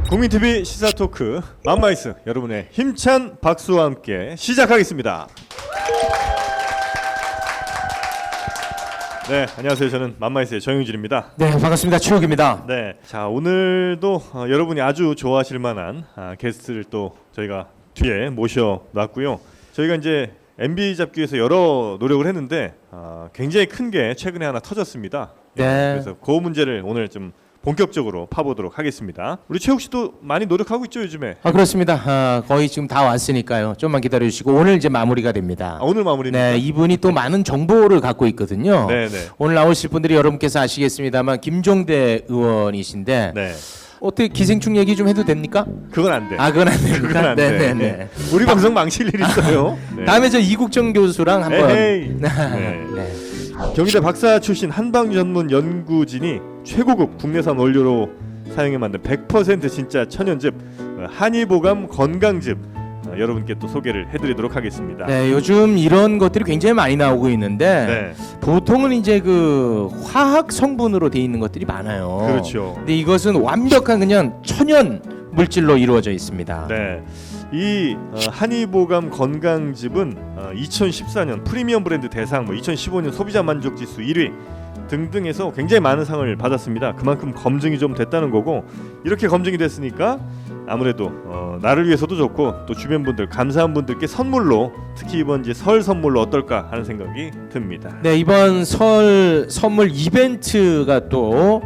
국민TV 시사토크 맘마이스 여러분의 힘찬 박수와 함께 시작하겠습니다. 네, 안녕하세요. 저는 맘마이스의 정용진입니다. 네, 반갑습니다. 추욱입니다. 네, 자 오늘도 여러분이 아주 좋아하실 만한 게스트를 또 저희가 뒤에 모셔놨고요. 저희가 이제 MB 잡기 위해서 여러 노력을 했는데 굉장히 큰 게 최근에 하나 터졌습니다. 네. 그래서 그 문제를 오늘 좀 본격적으로 파보도록 하겠습니다. 우리 최욱 씨도 많이 노력하고 있죠 요즘에? 그렇습니다. 거의 지금 다 왔으니까요. 좀만 기다려주시고 오늘 이제 마무리가 됩니다. 오늘 마무리입니다. 네, 이분이 또 많은 정보를 갖고 있거든요. 네. 오늘 나오실 분들이 여러분께서 아시겠습니다만 김종대 의원이신데 네. 어떻게 기생충 얘기 좀 해도 됩니까? 그건 안 돼. 그건 안 됩니까? 그건 안 돼. 네. 우리 방송 망칠 일 있어요. 네. 다음에 저 이국정 교수랑 한번. 에헤이. 네. 네. 경희대 박사 출신 한방 전문 연구진이 최고급 국내산 원료로 사용해 만든 100% 진짜 천연즙 한의보감 건강즙 여러분께 또 소개를 해드리도록 하겠습니다. 네, 요즘 이런 것들이 굉장히 많이 나오고 있는데 보통은 이제 그 화학 성분으로 돼 있는 것들이 많아요. 그렇죠. 근데 이것은 완벽한 그냥 천연 물질로 이루어져 있습니다. 네. 이 한의보감 건강즙은 2014년 프리미엄 브랜드 대상, 2015년 소비자 만족 지수 1위 등등해서 굉장히 많은 상을 받았습니다. 그만큼 검증이 좀 됐다는 거고, 이렇게 검증이 됐으니까 아무래도 나를 위해서도 좋고 또 주변 분들 감사한 분들께 선물로, 특히 이번 이제 설 선물로 어떨까 하는 생각이 듭니다. 네, 이번 설 선물 이벤트가 또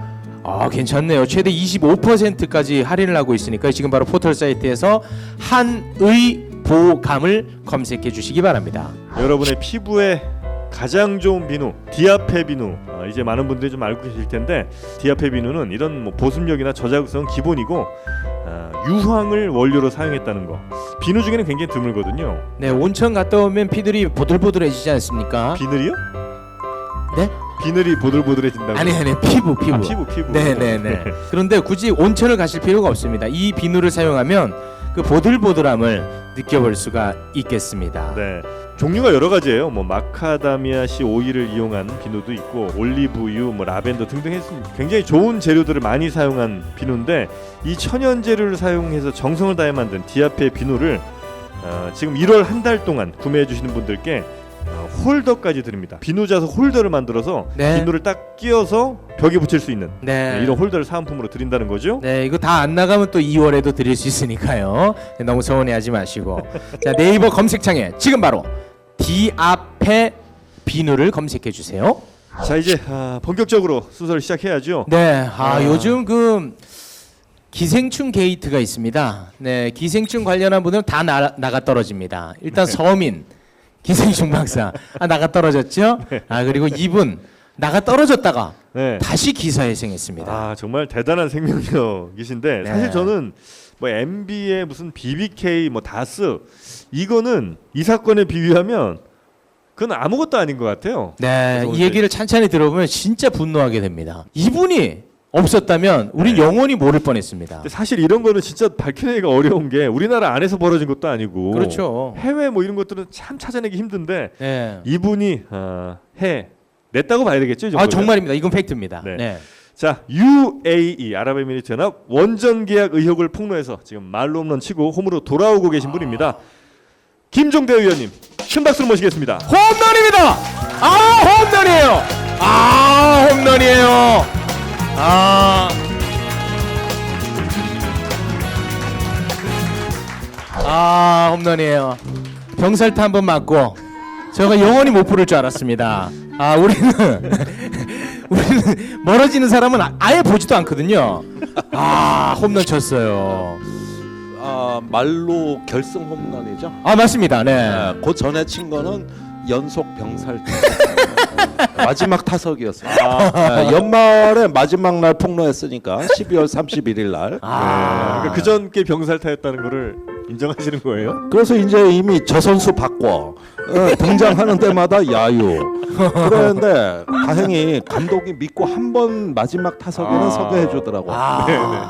괜찮네요. 최대 25%까지 할인을 하고 있으니까 지금 바로 포털 사이트에서 한의보감을 검색해 주시기 바랍니다. 여러분의 피부에 가장 좋은 비누 디아페 비누, 이제 많은 분들이 좀 알고 계실 텐데, 디아페 비누는 이런 보습력이나 저자극성은 기본이고 유황을 원료로 사용했다는 거, 비누 중에는 굉장히 드물거든요. 네, 온천 갔다 오면 피들이 보들보들해지지 않습니까? 비늘이요? 네? 비늘이 보들보들해진다고? 아니 피부. 피부. 네네네. 그런데 굳이 온천을 가실 필요가 없습니다. 이 비누를 사용하면 그 보들보들함을 느껴볼 수가 있겠습니다. 네, 종류가 여러 가지예요. 마카다미아 씨 오일을 이용한 비누도 있고 올리브유, 라벤더 등등 해서 굉장히 좋은 재료들을 많이 사용한 비누인데, 이 천연 재료를 사용해서 정성을 다해 만든 디아페 비누를 지금 1월 한 달 동안 구매해 주시는 분들께 홀더까지 드립니다. 비누 자석 홀더를 만들어서 비누를 딱 끼워서 벽에 붙일 수 있는 이런 홀더를 사은품으로 드린다는 거죠. 네, 이거 다 안 나가면 또 2월에도 드릴 수 있으니까요. 너무 서운해하지 마시고. 자, 네이버 검색창에 지금 바로 디아페 비누를 검색해 주세요. 자, 이제 본격적으로 수설 시작해야죠. 네, 요즘 그 기생충 게이트가 있습니다. 네, 기생충 관련한 분들은 다 나가 떨어집니다. 일단 서민 기생충 박사 나가 떨어졌죠. 그리고 이분 나가 떨어졌다가 다시 기사회생했습니다. 정말 대단한 생명력이신데, 사실 저는 MB의 무슨 BBK 다스 이거는 이 사건에 비유하면 그건 아무것도 아닌 것 같아요. 네, 이 얘기를 찬찬히 들어보면 진짜 분노하게 됩니다. 이분이 없었다면 우린 영원히 모를 뻔했습니다. 사실 이런 거는 진짜 밝혀내기가 어려운 게 우리나라 안에서 벌어진 것도 아니고, 그렇죠. 해외 이런 것들은 참 찾아내기 힘든데 이분이 해냈다고 봐야 되겠죠? 정말입니다. 이건 팩트입니다. 네. 자, UAE 아랍에미리트 연합 원전 계약 의혹을 폭로해서 지금 말로 홈런 치고 홈으로 돌아오고 계신 분입니다. 김종대 의원님, 큰 박수로 모시겠습니다. 홈런입니다. 홈런이에요. 홈런이에요. 홈런이에요. 병살타 한번 맞고 제가 영원히 못 부를 줄 알았습니다. 우리는 멀어지는 사람은 아예 보지도 않거든요. 홈런 쳤어요. 말로 결승 홈런이죠. 맞습니다. 네. 그 전에 친 거는 연속 병살타. 마지막 타석이었어요. 연말에 마지막 날 폭로했으니까 12월 31일 날. 그러니까 그 전께 병살타였다는 거를 인정하시는 거예요? 그래서 이제 이미 저 선수 바꿔 등장하는 때마다 야유. 그런데 다행히 감독이 믿고 한 번 마지막 타석에는 서게 해주더라고.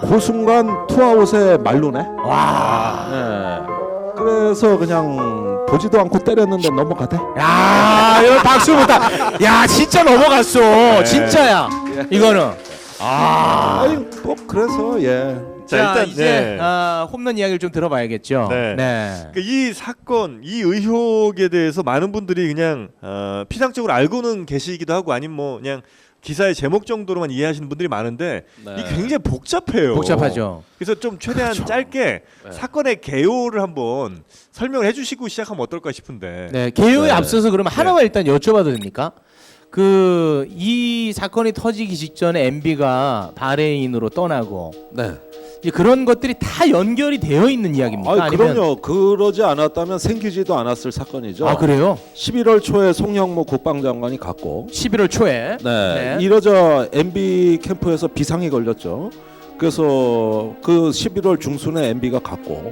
그 순간 투아웃에 말루네. 와. 네. 그래서 그냥 보지도 않고 때렸는데 넘어가대. 야, 이거 박수 못다. 야, 진짜 넘어갔어. 진짜야. 이거는. 아니 뭐 그래서 예. 자, 일단 이제 홈런 이야기를 좀 들어봐야겠죠. 네. 그러니까 이 사건, 이 의혹에 대해서 많은 분들이 그냥 피상적으로 알고는 계시기도 하고 아니면 뭐 그냥 기사의 제목 정도로만 이해하시는 분들이 많은데 네. 이게 굉장히 복잡해요. 복잡하죠. 그래서 좀 최대한 짧게 사건의 개요를 한번 설명을 해주시고 시작하면 어떨까 싶은데. 네, 개요에 네. 앞서서 그러면 하나만 일단 여쭤봐도 됩니까? 그 이 사건이 터지기 직전에 MB가 바레인으로 떠나고 네. 이제 그런 것들이 다 연결이 되어 있는 이야기입니까? 아, 아니면 그럼요. 그러지 않았다면 생기지도 않았을 사건이죠. 아, 그래요? 11월 초에 송영무 국방장관이 갔고 11월 초에 네. 이러자 MB 캠프에서 비상이 걸렸죠. 그래서 그 11월 중순에 MB가 갔고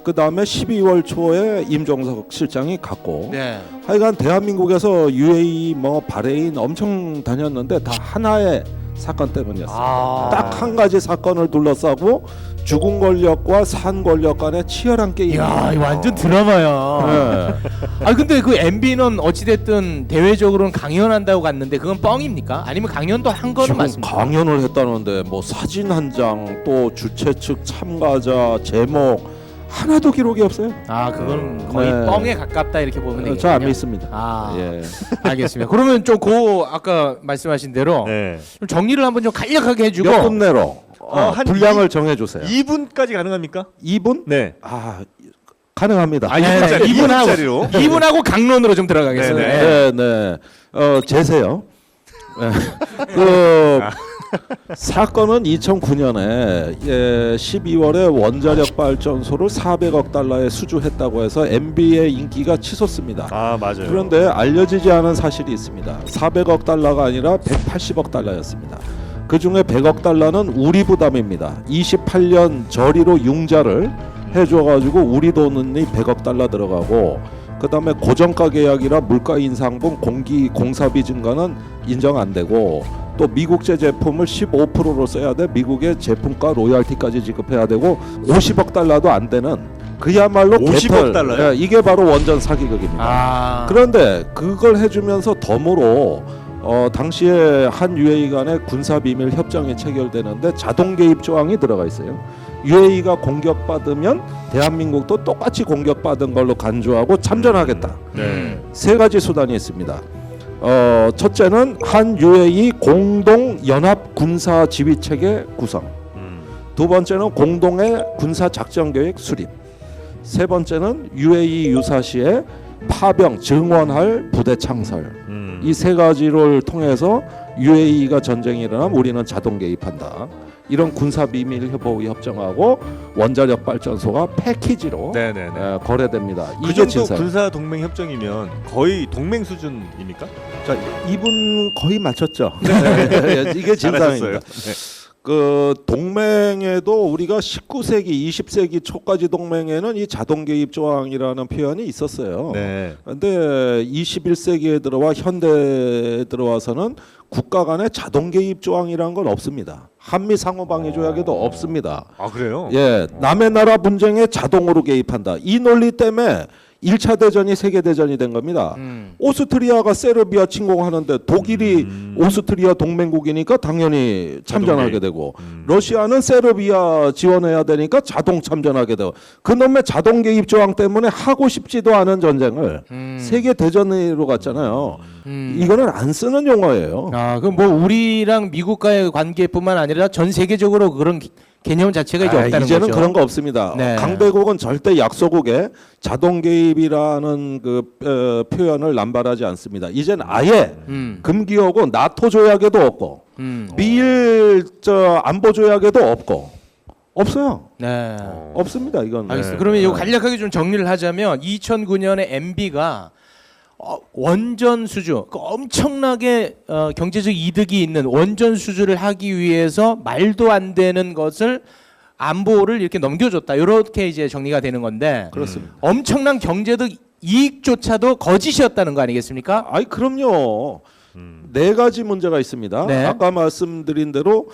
그 다음에 12월 초에 임종석 실장이 갔고 네. 하여간 대한민국에서 UAE 뭐 바레인 엄청 다녔는데 다 하나의 사건 때문이었어요. 아. 딱 한 가지 사건을 둘러싸고 죽은 권력과 산 권력 간의 치열한 게임. 야, 이거 완전 드라마야. 네. 아, 근데 그 MB는 어찌 됐든 대외적으로는 강연한다고 갔는데 그건 뻥입니까? 아니면 강연도 한 거는 지금 맞습니까? 강연을 했다는데 뭐 사진 한 장 또 주최 측 참가자 제목 하나도 기록이 없어요. 아, 그건 거의 네. 뻥에 가깝다 이렇게 보면 되겠네요. 저 안 믿습니다. 아, 예. 알겠습니다. 그러면 좀 그 아까 말씀하신 대로 네. 좀 정리를 한번 좀 간략하게 해주고. 몇 분 내로 한 분량을 정해주세요. 2분까지 가능합니까? 2분? 네. 아 가능합니다. 아, 2분짜리, 2분짜리로. 2분하고 강론으로 좀 들어가겠습니다. 네네. 네. 재세요. 네. 그 사건은 2009년에 12월에 원자력 발전소를 400억 달러에 수주했다고 해서 MB의 인기가 치솟습니다. 아, 맞아요. 그런데 알려지지 않은 사실이 있습니다. 400억 달러가 아니라 180억 달러였습니다. 그 중에 100억 달러는 우리 부담입니다. 28년 저리로 융자를 해줘가지고 우리 돈이 100억 달러 들어가고 그 다음에 고정가 계약이라 물가 인상분 공사비 증가는 인정 안 되고 또 미국제 제품을 15%로 써야 돼. 미국의 제품가 로열티까지 지급해야 되고 50억 달러도 안 되는 그야말로 50억 개털. 달러요? 예, 이게 바로 원전 사기극입니다. 아. 그런데 그걸 해주면서 덤으로 당시에 한 UAE 간의 군사 비밀 협정이 체결되는데 자동 개입 조항이 들어가 있어요. UAE가 공격받으면 대한민국도 똑같이 공격받은 걸로 간주하고 참전하겠다. 네. 세 가지 수단이 있습니다. 첫째는 한 UAE 공동 연합 군사 지휘 체계 구성. 두 번째는 공동의 군사 작전 계획 수립. 세 번째는 UAE 유사시에 파병 증원할 부대 창설. 이 세 가지를 통해서 UAE가 전쟁이 일어나면 우리는 자동 개입한다. 이런 군사 비밀 협의 협정하고 원자력 발전소가 패키지로 네네네. 거래됩니다. 그 이게 정도 진상. 군사 동맹 협정이면 거의 동맹 수준입니까? 자, 이분 거의 맞췄죠. 네. 이게 잘하셨어요. 진상입니다. 네. 그 동맹에도 우리가 19세기, 20세기 초까지 동맹에는 이 자동 개입 조항이라는 표현이 있었어요. 네. 근데 21세기에 들어와 현대에 들어와서는 국가 간의 자동 개입 조항이라는 건 없습니다. 한미 상호 방위 조약에도 없습니다. 아, 그래요? 예, 남의 나라 분쟁에 자동으로 개입한다. 이 논리 때문에 1차 대전이 세계 대전이 된 겁니다. 오스트리아가 세르비아 침공하는데 독일이 오스트리아 동맹국이니까 당연히 참전하게 되고 러시아는 세르비아 지원해야 되니까 자동 참전하게 되고 그놈의 자동 개입 조항 때문에 하고 싶지도 않은 전쟁을 세계 대전으로 갔잖아요. 이거는 안 쓰는 용어예요. 아, 그럼 뭐 우리랑 미국과의 관계뿐만 아니라 전 세계적으로 그런 개념 자체가 이제 없다는 이제는 거죠. 그런 거 없습니다. 네. 강대국은 절대 약소국에 자동 개입이라는 그 표현을 남발하지 않습니다. 이제는 아예 금기어고 나토 조약에도 없고 미일 안보 조약에도 없고 없어요. 네. 없습니다. 이건. 알겠습니다. 그러면 이거 간략하게 좀 정리를 하자면 2009년에 MB가 원전 수주, 그 엄청나게 경제적 이득이 있는 원전 수주를 하기 위해서 말도 안 되는 것을 안보를 이렇게 넘겨줬다. 이렇게 이제 정리가 되는 건데 그렇습니다. 엄청난 경제적 이익조차도 거짓이었다는 거 아니겠습니까? 아이 그럼요. 네 가지 문제가 있습니다. 네. 아까 말씀드린 대로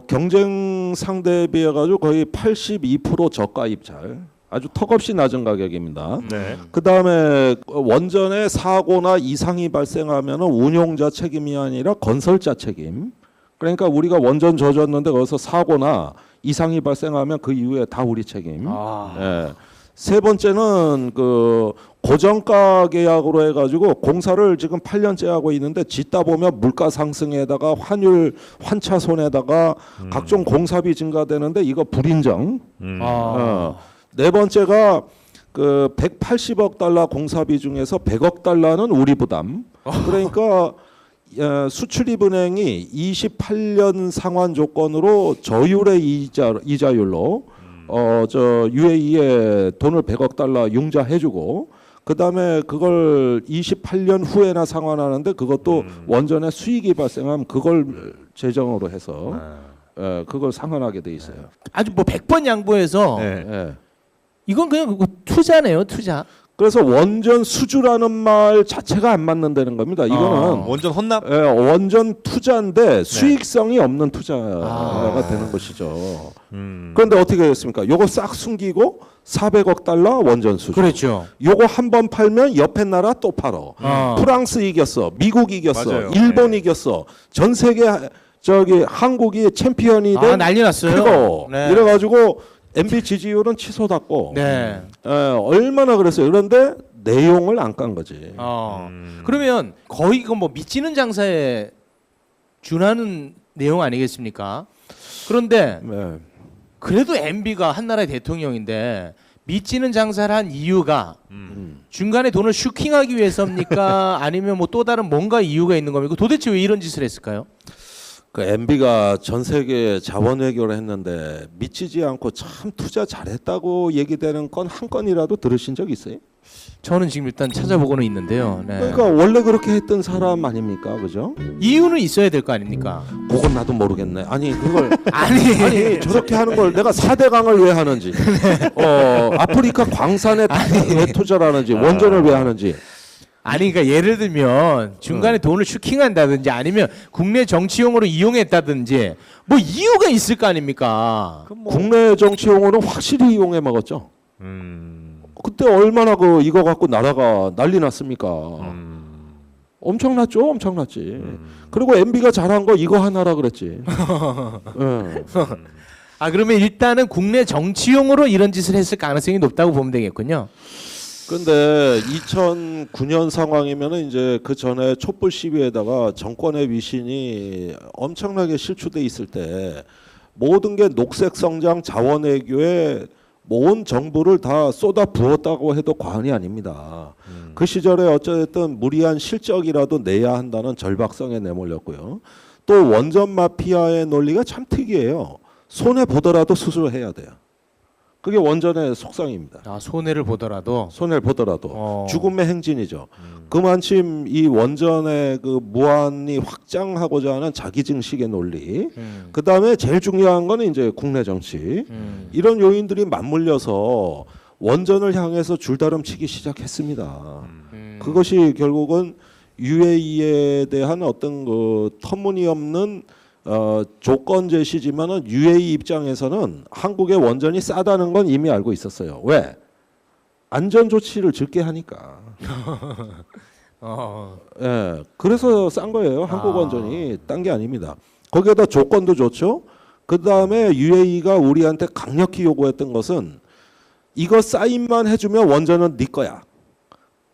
경쟁 상대에 비해 가지고 거의 82% 저가 입찰. 아주 턱없이 낮은 가격입니다. 네. 그 다음에 원전에 사고나 이상이 발생하면 운용자 책임이 아니라 건설자 책임. 그러니까 우리가 원전 져줬는데 거기서 사고나 이상이 발생하면 그 이후에 다 우리 책임. 예. 세 번째는 그 고정가 계약으로 해가지고 공사를 지금 8년째 하고 있는데 짓다 보면 물가 상승에다가 환율 환차손에다가 각종 공사비 증가되는데 이거 불인정. 네 번째가 그 180억 달러 공사비 중에서 100억 달러는 우리 부담. 그러니까 수출입은행이 28년 상환 조건으로 저율의 이자율로 저 UAE에 돈을 100억 달러 융자해주고 그다음에 그걸 28년 후에나 상환하는데 그것도 원전에 수익이 발생하면 그걸 재정으로 해서 그걸 상환하게 돼 있어요. 아주 뭐 100번 양보해서 네. 예. 이건 그냥 투자네요, 투자. 그래서 원전 수주라는 말 자체가 안 맞는다는 겁니다. 이거는 원전 헌납? 원전 투자인데 수익성이 없는 투자가 되는 것이죠. 그런데 어떻게 됐습니까? 요거 싹 숨기고 400억 달러 원전 수주. 그렇죠. 요거 한 번 팔면 옆에 나라 또 팔어. 프랑스 이겼어, 미국 이겼어, 맞아요. 일본 네. 이겼어. 전 세계 저기 한국이 챔피언이 된 난리 났어요. 그거. 네. 이래가지고 MB 지지율은 취소됐고. 네. 얼마나 그랬어요. 그런데 내용을 안 깐 거지. 그러면 거의 그 뭐 미치는 장사에 준하는 내용 아니겠습니까? 그런데 네. 그래도 MB가 한 나라의 대통령인데 미치는 장사를 한 이유가 중간에 돈을 슈킹하기 위해서입니까? 아니면 뭐 또 다른 뭔가 이유가 있는 겁니까? 도대체 왜 이런 짓을 했을까요? 그 MB가 전 세계에 자원 외교를 했는데 미치지 않고 참 투자 잘했다고 얘기되는 건 한 건이라도 들으신 적 있어요? 저는 지금 일단 찾아보고는 있는데요. 네. 그러니까 원래 그렇게 했던 사람 아닙니까, 그죠? 이유는 있어야 될 거 아닙니까? 그건 나도 모르겠네. 아니 그걸 아니 저렇게 하는 걸 내가 4대강을 왜 하는지, 아프리카 광산에 왜 투자를 하는지, 원전을 왜 하는지. 아니 그러니까 예를 들면 중간에 돈을 슈킹한다든지 아니면 국내 정치용으로 이용했다든지 뭐 이유가 있을 거 아닙니까? 국내 정치용으로는 확실히 이용해 먹었죠. 그때 얼마나 그 이거 갖고 나라가 난리 났습니까? 엄청났죠, 엄청났지. 그리고 MB가 잘한 거 이거 하나라 그랬지. 예. 그러면 일단은 국내 정치용으로 이런 짓을 했을 가능성이 높다고 보면 되겠군요. 근데 2009년 상황이면은 이제 그 전에 촛불 시위에다가 정권의 위신이 엄청나게 실추돼 있을 때 모든 게 녹색 성장 자원 외교에 온 정부를 다 쏟아 부었다고 해도 과언이 아닙니다. 그 시절에 어쨌든 무리한 실적이라도 내야 한다는 절박성에 내몰렸고요. 또 원전 마피아의 논리가 참 특이해요. 손해 보더라도 수술해야 돼요. 그게 원전의 속성입니다. 손해를 보더라도 손해를 보더라도 죽음의 행진이죠. 그만큼 이 원전의 그 무한히 확장하고자 하는 자기 증식의 논리. 그 다음에 제일 중요한 거는 이제 국내 정치. 이런 요인들이 맞물려서 원전을 향해서 줄다름치기 시작했습니다. 그것이 결국은 UAE에 대한 어떤 그 터무니없는 조건 제시지만은 UAE 입장에서는 한국의 원전이 싸다는 건 이미 알고 있었어요. 왜? 안전 조치를 적게 하니까. 예, 그래서 싼 거예요. 한국 원전이 딴 게 아닙니다. 거기에다 조건도 좋죠. 그 다음에 UAE가 우리한테 강력히 요구했던 것은 이거 사인만 해주면 원전은 네 거야.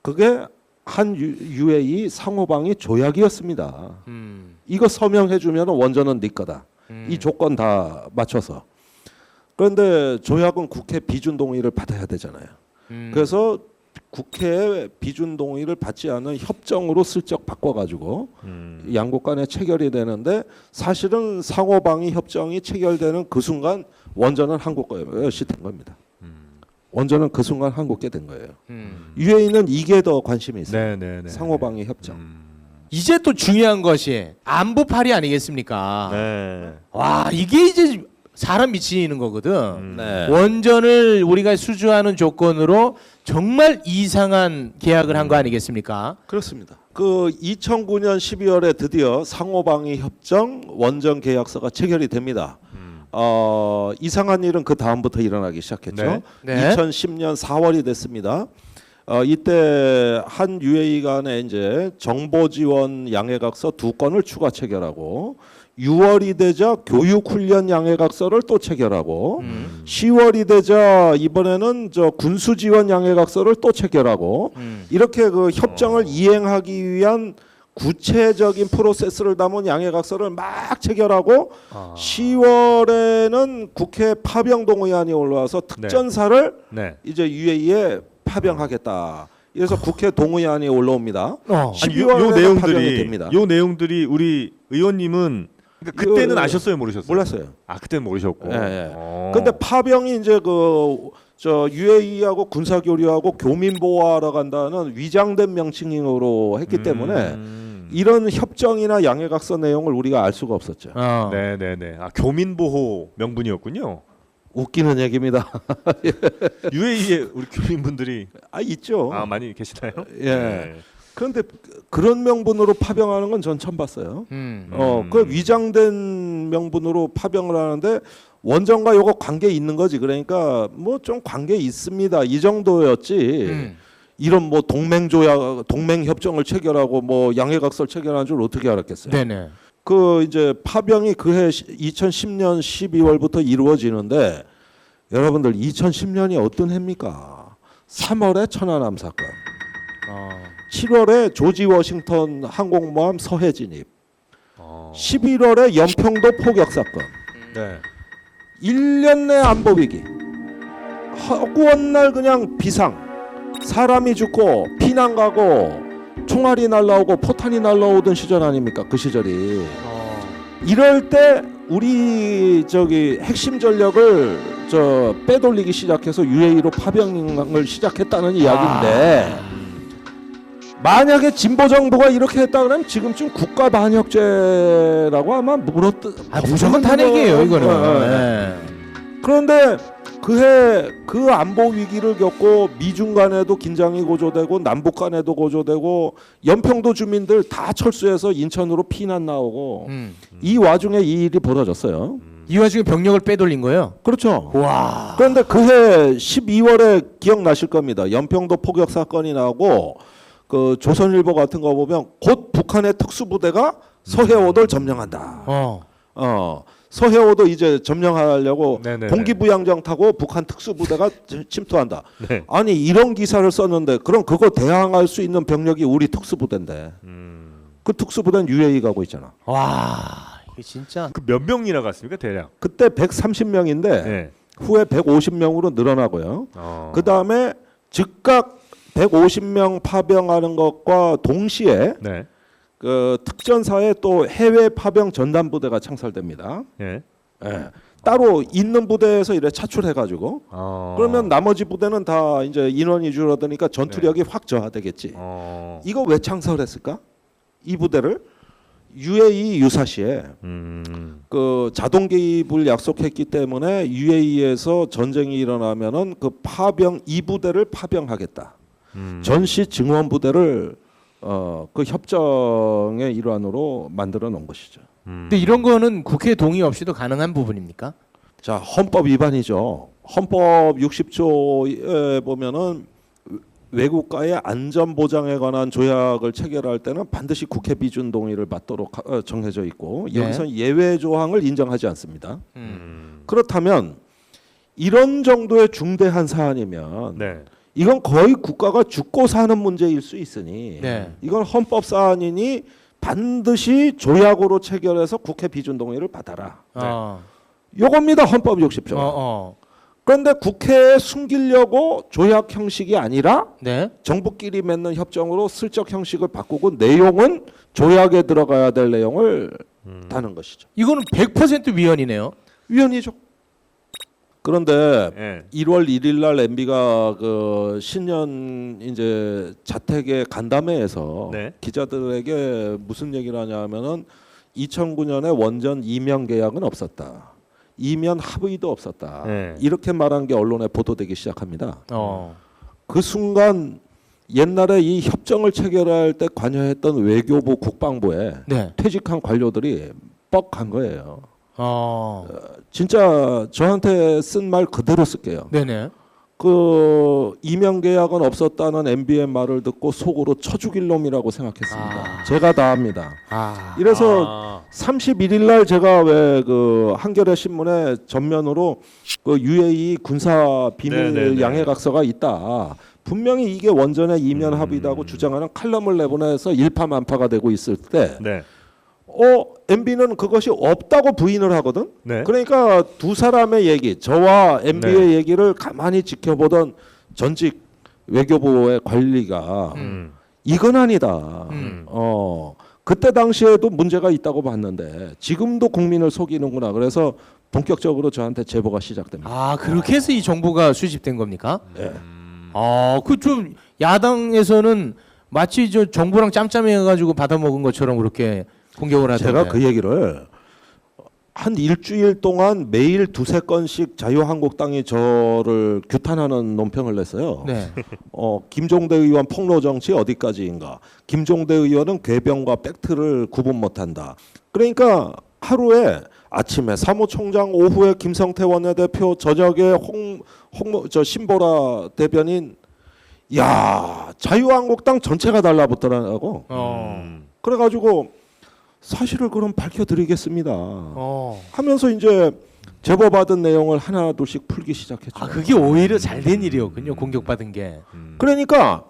그게 한 UAE 상호방위 조약이었습니다. 이거 서명해주면 원전은 네 거다. 이 조건 다 맞춰서. 그런데 조약은 국회 비준 동의를 받아야 되잖아요. 그래서 국회의 비준 동의를 받지 않은 협정으로 슬쩍 바꿔가지고 양국 간에 체결이 되는데 사실은 상호방위 협정이 체결되는 그 순간 원전은 한국 것이 된 겁니다. 원전은 그 순간 한국게 된 거예요. UAE는 이게 더 관심이 있어요. 네. 상호방위 협정. 이제 또 중요한 것이 안보팔이 아니겠습니까? 네. 와 이게 이제 사람 미치는 거거든. 네. 원전을 우리가 수주하는 조건으로 정말 이상한 계약을 한 거 아니겠습니까? 그렇습니다. 그 2009년 12월에 드디어 상호방위 협정 원전 계약서가 체결이 됩니다. 이상한 일은 그 다음부터 일어나기 시작했죠. 네. 네. 2010년 4월이 됐습니다. 이때 한 UAE 간에 이제 정보 지원 양해각서 2건을 추가 체결하고 6월이 되자 교육훈련 양해각서를 또 체결하고 10월이 되자 이번에는 저 군수 지원 양해각서를 또 체결하고 이렇게 그 협정을 이행하기 위한 구체적인 프로세스를 담은 양해각서를 막 체결하고 10월에는 국회 파병 동의안이 올라와서 특전사를 네. 이제 UAE에 파병하겠다. 그래서 국회 동의안이 올라옵니다. 아니, 요 12월에 파병이 됩니다. 요 내용들이 우리 의원님은 그러니까 그때는 아셨어요, 모르셨어요? 몰랐어요. 아, 그때는 모르셨고. 예, 예. 근데 파병이 이제 저 UAE하고 군사 교류하고 교민 보호하러 간다는 위장된 명칭으로 했기 때문에 이런 협정이나 양해각서 내용을 우리가 알 수가 없었죠. 네, 네, 네. 아, 교민 보호 명분이었군요. 웃기는 얘기입니다. UAE에 우리 교민분들이 있죠. 많이 계시나요? 예. 네. 그런데 그런 명분으로 파병하는 건 전 처음 봤어요. 그 위장된 명분으로 파병을 하는데 원정과 요거 관계 있는 거지. 그러니까 뭐 좀 관계 있습니다. 이 정도였지. 이런 뭐 동맹 협정을 체결하고 뭐 양해각서를 체결한 줄 어떻게 알았겠어요? 네네. 그 이제 파병이 그해 2010년 12월부터 이루어지는데 여러분들 2010년이 어떤 해입니까? 3월에 천안함 사건, 7월에 조지 워싱턴 항공모함 서해 진입, 11월에 연평도 포격 사건. 네. 1년 내 안보 위기. 허구한 날 그냥 비상. 사람이 죽고 피난 가고 총알이 날라오고 포탄이 날라오던 시절 아닙니까? 그 시절이. 이럴 때 우리 저기 핵심 전력을 저 빼돌리기 시작해서 UAE로 파병을 시작했다는 이야기인데 만약에 진보 정부가 이렇게 했다 그러면 지금쯤 국가 반역죄라고 아마 무조건 탄핵이에요 이거는. 네. 그런데 그해 그 안보 위기를 겪고 미중 간에도 긴장이 고조되고 남북 간에도 고조되고 연평도 주민들 다 철수해서 인천으로 피난 나오고 이 와중에 이 일이 벌어졌어요. 이 와중에 병력을 빼돌린 거예요? 그렇죠. 와. 그런데 그해 12월에 기억나실 겁니다. 연평도 포격 사건이 나고 그 조선일보 같은 거 보면 곧 북한의 특수부대가 서해오도를 점령한다. 서해오도 이제 점령하려고 네네네. 공기부양정 타고 북한 특수부대가 침투한다. 네. 아니 이런 기사를 썼는데 그럼 그거 대항할 수 있는 병력이 우리 특수부대인데 그 특수부대는 UAE 가고 있잖아. 와. 이게 진짜. 그 몇 명이나 갔습니까, 대략? 그때 130명인데 네. 후에 150명으로 늘어나고요. 그 다음에 즉각 150명 파병하는 것과 동시에 네. 그 특전사에 또 해외 파병 전담 부대가 창설됩니다. 예. 예. 따로 있는 부대에서 이래 차출해가지고 그러면 나머지 부대는 다 이제 인원이 줄어드니까 전투력이 확 저하되겠지. 이거 왜 창설했을까? 이 부대를 UAE 유사시에 그 자동 개입을 약속했기 때문에 UAE에서 전쟁이 일어나면은 그 파병 이 부대를 파병하겠다. 전시 증원 부대를 그 협정의 일환으로 만들어 놓은 것이죠. 근데 이런 거는 국회 동의 없이도 가능한 부분입니까? 자, 헌법 위반이죠. 헌법 60조에 보면은 외국과의 안전 보장에 관한 조약을 체결할 때는 반드시 국회 비준 동의를 받도록 정해져 있고 여기서 예외 조항을 인정하지 않습니다. 그렇다면 이런 정도의 중대한 사안이면 네. 이건 거의 국가가 죽고 사는 문제일 수 있으니 이건 헌법 사안이니 반드시 조약으로 체결해서 국회 비준 동의를 받아라. 요겁니다. 헌법 60조. 그런데 국회에 숨기려고 조약 형식이 아니라 정부끼리 맺는 협정으로 슬쩍 형식을 바꾸고 내용은 조약에 들어가야 될 내용을 다는 것이죠. 이거는 100% 위헌이네요. 위헌이죠. 그런데 네. 1월 1일 날 MB가 그 신년 이제 자택의 간담회에서 네. 기자들에게 무슨 얘기를 하냐면은 2009년에 원전 이면 계약은 없었다. 이면 합의도 없었다. 네. 이렇게 말한 게 언론에 보도되기 시작합니다. 그 그 순간 옛날에 이 협정을 체결할 때 관여했던 외교부 국방부에 퇴직한 관료들이 뻑한 거예요. 진짜 저한테 쓴 말 그대로 쓸게요. 네네. 그 이명 계약은 없었다는 MB의 말을 듣고 속으로 쳐 죽일 놈이라고 생각했습니다. 제가 다 합니다. 이래서 31일 날 제가 왜 그 한겨레 신문에 전면으로 그 UAE 군사 비밀 네네네. 양해각서가 있다. 분명히 이게 원전의 이면 합의다고 주장하는 칼럼을 내보내서 일파만파가 되고 있을 때 네. MB는 그것이 없다고 부인을 하거든. 네. 그러니까 두 사람의 얘기, 저와 MB의 네. 얘기를 가만히 지켜보던 전직 외교부의 관리가 이건 아니다. 그때 당시에도 문제가 있다고 봤는데 지금도 국민을 속이는구나. 그래서 본격적으로 저한테 제보가 시작됩니다. 그렇게 해서 이 정보가 수집된 겁니까? 네. 그 좀 야당에서는 마치 저 정부랑 짬짬해가지고 받아먹은 것처럼 그렇게 공격을 하던데. 제가 그 얘기를 한 일주일 동안 매일 두세 건씩 자유한국당이 저를 규탄하는 논평을 냈어요. 네. 김종대 의원 폭로 정치 어디까지인가? 김종대 의원은 궤변과 팩트를 구분 못한다. 그러니까 하루에 아침에 사무총장, 오후에 김성태 원내대표, 저녁에 신보라 대변인, 야 자유한국당 전체가 달라붙더라고. 그래가지고 사실을 그럼 밝혀드리겠습니다. 하면서 이제 제보받은 내용을 하나 둘씩 풀기 시작했죠. 그게 오히려 잘된 일이었군요. 공격받은 게. 그러니까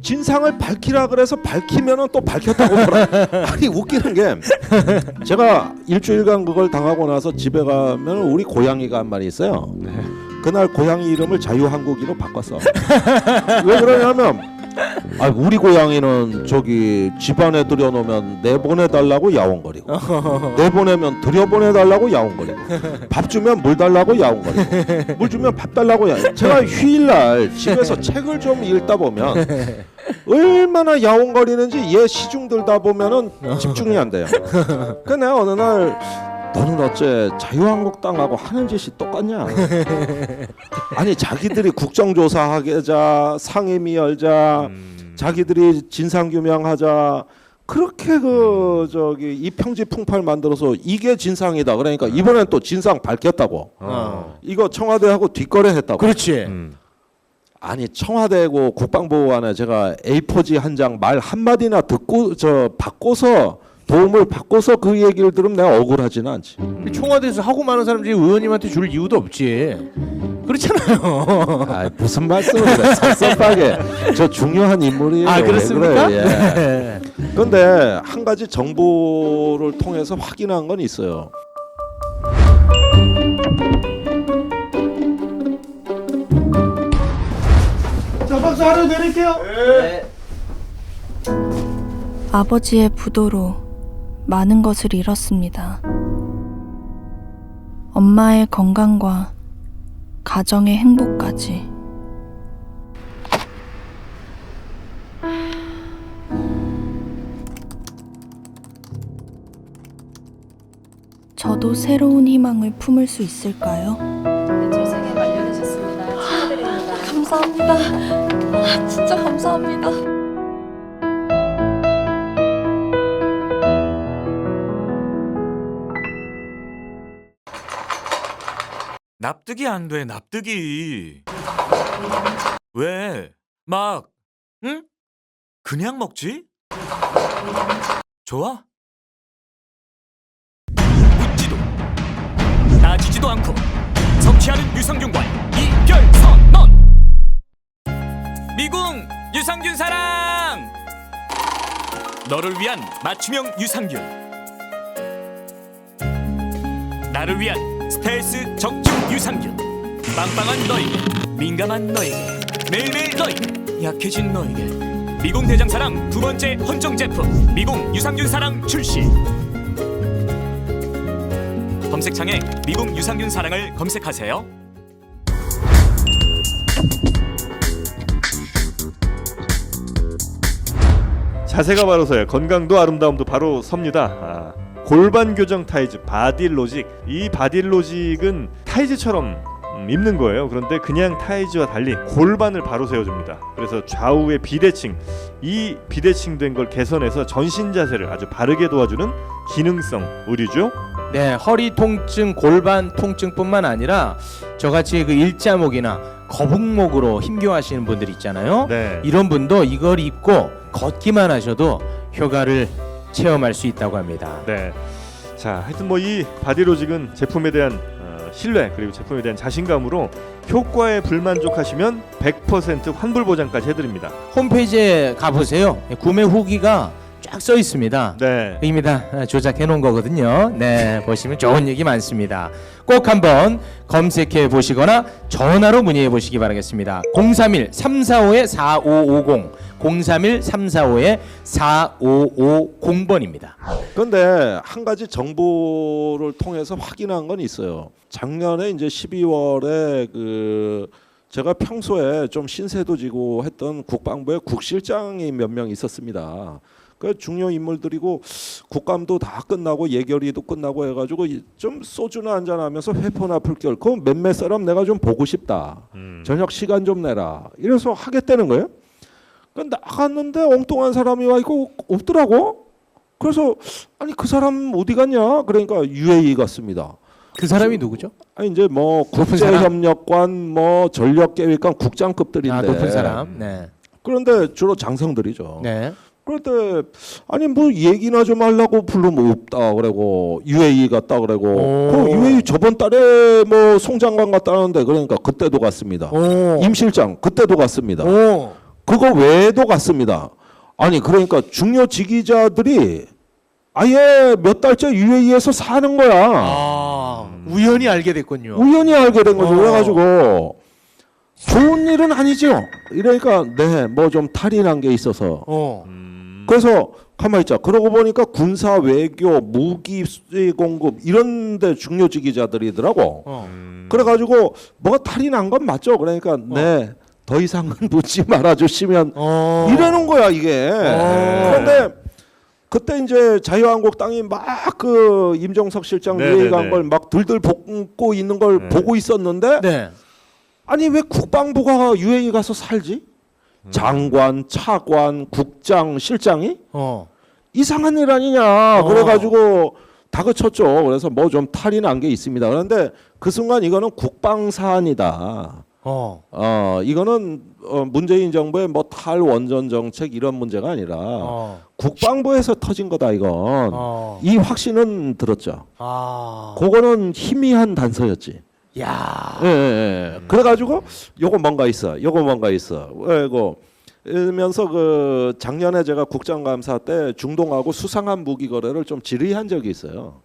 진상을 밝히라 그래서 밝히면은 또 밝혔다고 그러. 아니 웃기는 게 제가 일주일간 그걸 당하고 나서 집에 가면 우리 고양이가 한 마리 있어요. 그날 고양이 이름을 자유한국이로 바꿨어. 왜 그러냐면 우리 고양이는 저기 집안에 들여놓으면 내보내달라고 야옹거리고 내보내면 들여보내달라고 야옹거리고 밥 주면 물 달라고 야옹거리고 물 주면 밥 달라고 제가 휴일날 집에서 책을 좀 읽다 보면 얼마나 야옹거리는지 얘 시중 들다 보면은 집중이 안 돼요. 그래서 내가 어느 날 너는 어째 자유한국당하고 하는 짓이 똑같냐? 아니 자기들이 국정조사하자, 상임위 열자, 자기들이 진상규명하자, 그렇게 그 저기 이평지풍팔 만들어서 이게 진상이다. 그러니까 이번엔 또 진상 밝혔다고. 이거 청와대하고 뒷거래했다고. 그렇지. 아니 청와대고 국방부안에 제가 A4지 한 장 말 한마디나 듣고 바꿔서 도움을 받고서 그 얘기를 들으면 내가 억울하지는 않지. 청와대에서 하고 많은 사람들이 의원님한테 줄 이유도 없지. 그렇잖아요. 무슨 말씀을 해? 섭섭하게. 저 중요한 인물이에요. 그렇습니까? 왜 그래? 예. 그런데 한 가지 정보를 통해서 확인한 건 있어요. 자, 박수 하나 드릴게요. 아버지의 부도로 많은 것을 잃었습니다. 엄마의 건강과 가정의 행복까지. 저도 새로운 희망을 품을 수 있을까요? 대출생에 마련하셨습니다. 축하드립니다. 감사합니다. 진짜 감사합니다. 납득이 안 돼, 납득이. 왜? 막, 응? 그냥 먹지? 좋아? 묻지도 따지지도 않고 성취하는 유산균과 이별선언. 미궁 유산균 사랑. 너를 위한 맞춤형 유산균. 나를 위한 스트레스 적중 유산균. 빵빵한 너에게, 민감한 너에게, 매일매일 너에게, 약해진 너에게. 미궁 대장사랑 두 번째 헌정 제품 미궁 유산균 사랑 출시. 검색창에 미궁 유산균 사랑을 검색하세요. 자세가 바로 서야 건강도 아름다움도 바로 섭니다. 골반 교정 타이즈 바딜로직. 이 바딜로직은 타이즈처럼 입는 거예요. 그런데 그냥 타이즈와 달리 골반을 바로 세워줍니다. 그래서 좌우의 비대칭, 이 비대칭된 걸 개선해서 전신 자세를 아주 바르게 도와주는 기능성 의류죠. 네, 허리 통증, 골반 통증뿐만 아니라 저같이 그 일자목이나 거북목으로 힘겨워하시는 분들 있잖아요. 네. 이런 분도 이걸 입고 걷기만 하셔도 효과를 체험할 수 있다고 합니다. 네. 자, 하여튼 뭐 이 바디로직은 제품에 대한 신뢰 그리고 제품에 대한 자신감으로 효과에 불만족하시면 100% 환불 보장까지 해드립니다. 홈페이지에 가보세요. 구매 후기가 쫙 써 있습니다. 네. 입니다. 조작해 놓은 거거든요. 네, 보시면 좋은 얘기 많습니다. 꼭 한번 검색해 보시거나 전화로 문의해 보시기 바라겠습니다. 031-345-4550 031-345-4550번입니다. 그런데 한 가지 정보를 통해서 확인한 건 있어요. 작년에 이제 12월에 그 제가 평소에 좀 신세도 지고 했던 국방부의 국실장이 몇 명 있었습니다. 그 중요 인물들이고 국감도 다 끝나고 예결위도 끝나고 해가지고 좀 소주나 한잔 하면서 회포나 풀결 그 몇몇 사람 내가 좀 보고 싶다. 저녁 시간 좀 내라. 이래서 하겠다는 거예요. 그 나갔는데 엉뚱한 사람이 와 있고 없더라고. 그래서 아니 그 사람 어디 갔냐? 그러니까 UAE 갔습니다. 그 사람이 누구죠? 아니 이제 뭐 높은 사람? 국제협력관, 뭐 전력계획관 국장급들인데. 아, 높은 사람. 네. 그런데 주로 장성들이죠. 네. 그런데 아니 뭐 얘기나 좀 하려고 부르면 없다 그러고 UAE 갔다 그러고 그 UAE 저번 달에 뭐 송장관 갔다는데 그러니까 그때도 갔습니다. 임 실장 그때도 갔습니다. 그거 외에도 갔습니다. 아니 그러니까 중요 지기자들이 아예 몇 달째 UAE에서 사는 거야. 아, 우연히 알게 됐군요. 우연히 알게 된 거죠. 그래가지고 좋은 일은 아니죠. 이러니까 네 뭐 좀 탈이 난 게 있어서. 그래서 가만히 있자. 그러고 보니까 군사 외교 무기 수지 공급 이런데 중요 지기자들이더라고. 그래가지고 뭐가 탈이 난 건 맞죠. 그러니까 네 더 이상은 묻지 말아주시면 이러는 거야 이게. 그런데 그때 이제 자유한국당이 막 그 임종석 실장 얘기한 걸 막 들들 볶고 있는 걸 보고 있었는데 네. 아니 왜 국방부가 UAE 가서 살지? 장관, 차관, 국장, 실장이 이상한 일 아니냐. 그래가지고 다그쳤죠. 그래서 뭐 좀 탈이 난 게 있습니다. 그런데 그 순간 이거는 국방 사안이다. 이거는 문재인 정부의 뭐 탈원전 정책 이런 문제가 아니라 국방부에서 터진 거다 이건. 이 확신은 들었죠. 그거는 희미한 단서였지. 야. 예. 그래가지고 요거 뭔가 있어. 왜 이거 이러면서 그 작년에 제가 국정감사 때 중동하고 수상한 무기 거래를 좀 질의한 적이 있어요.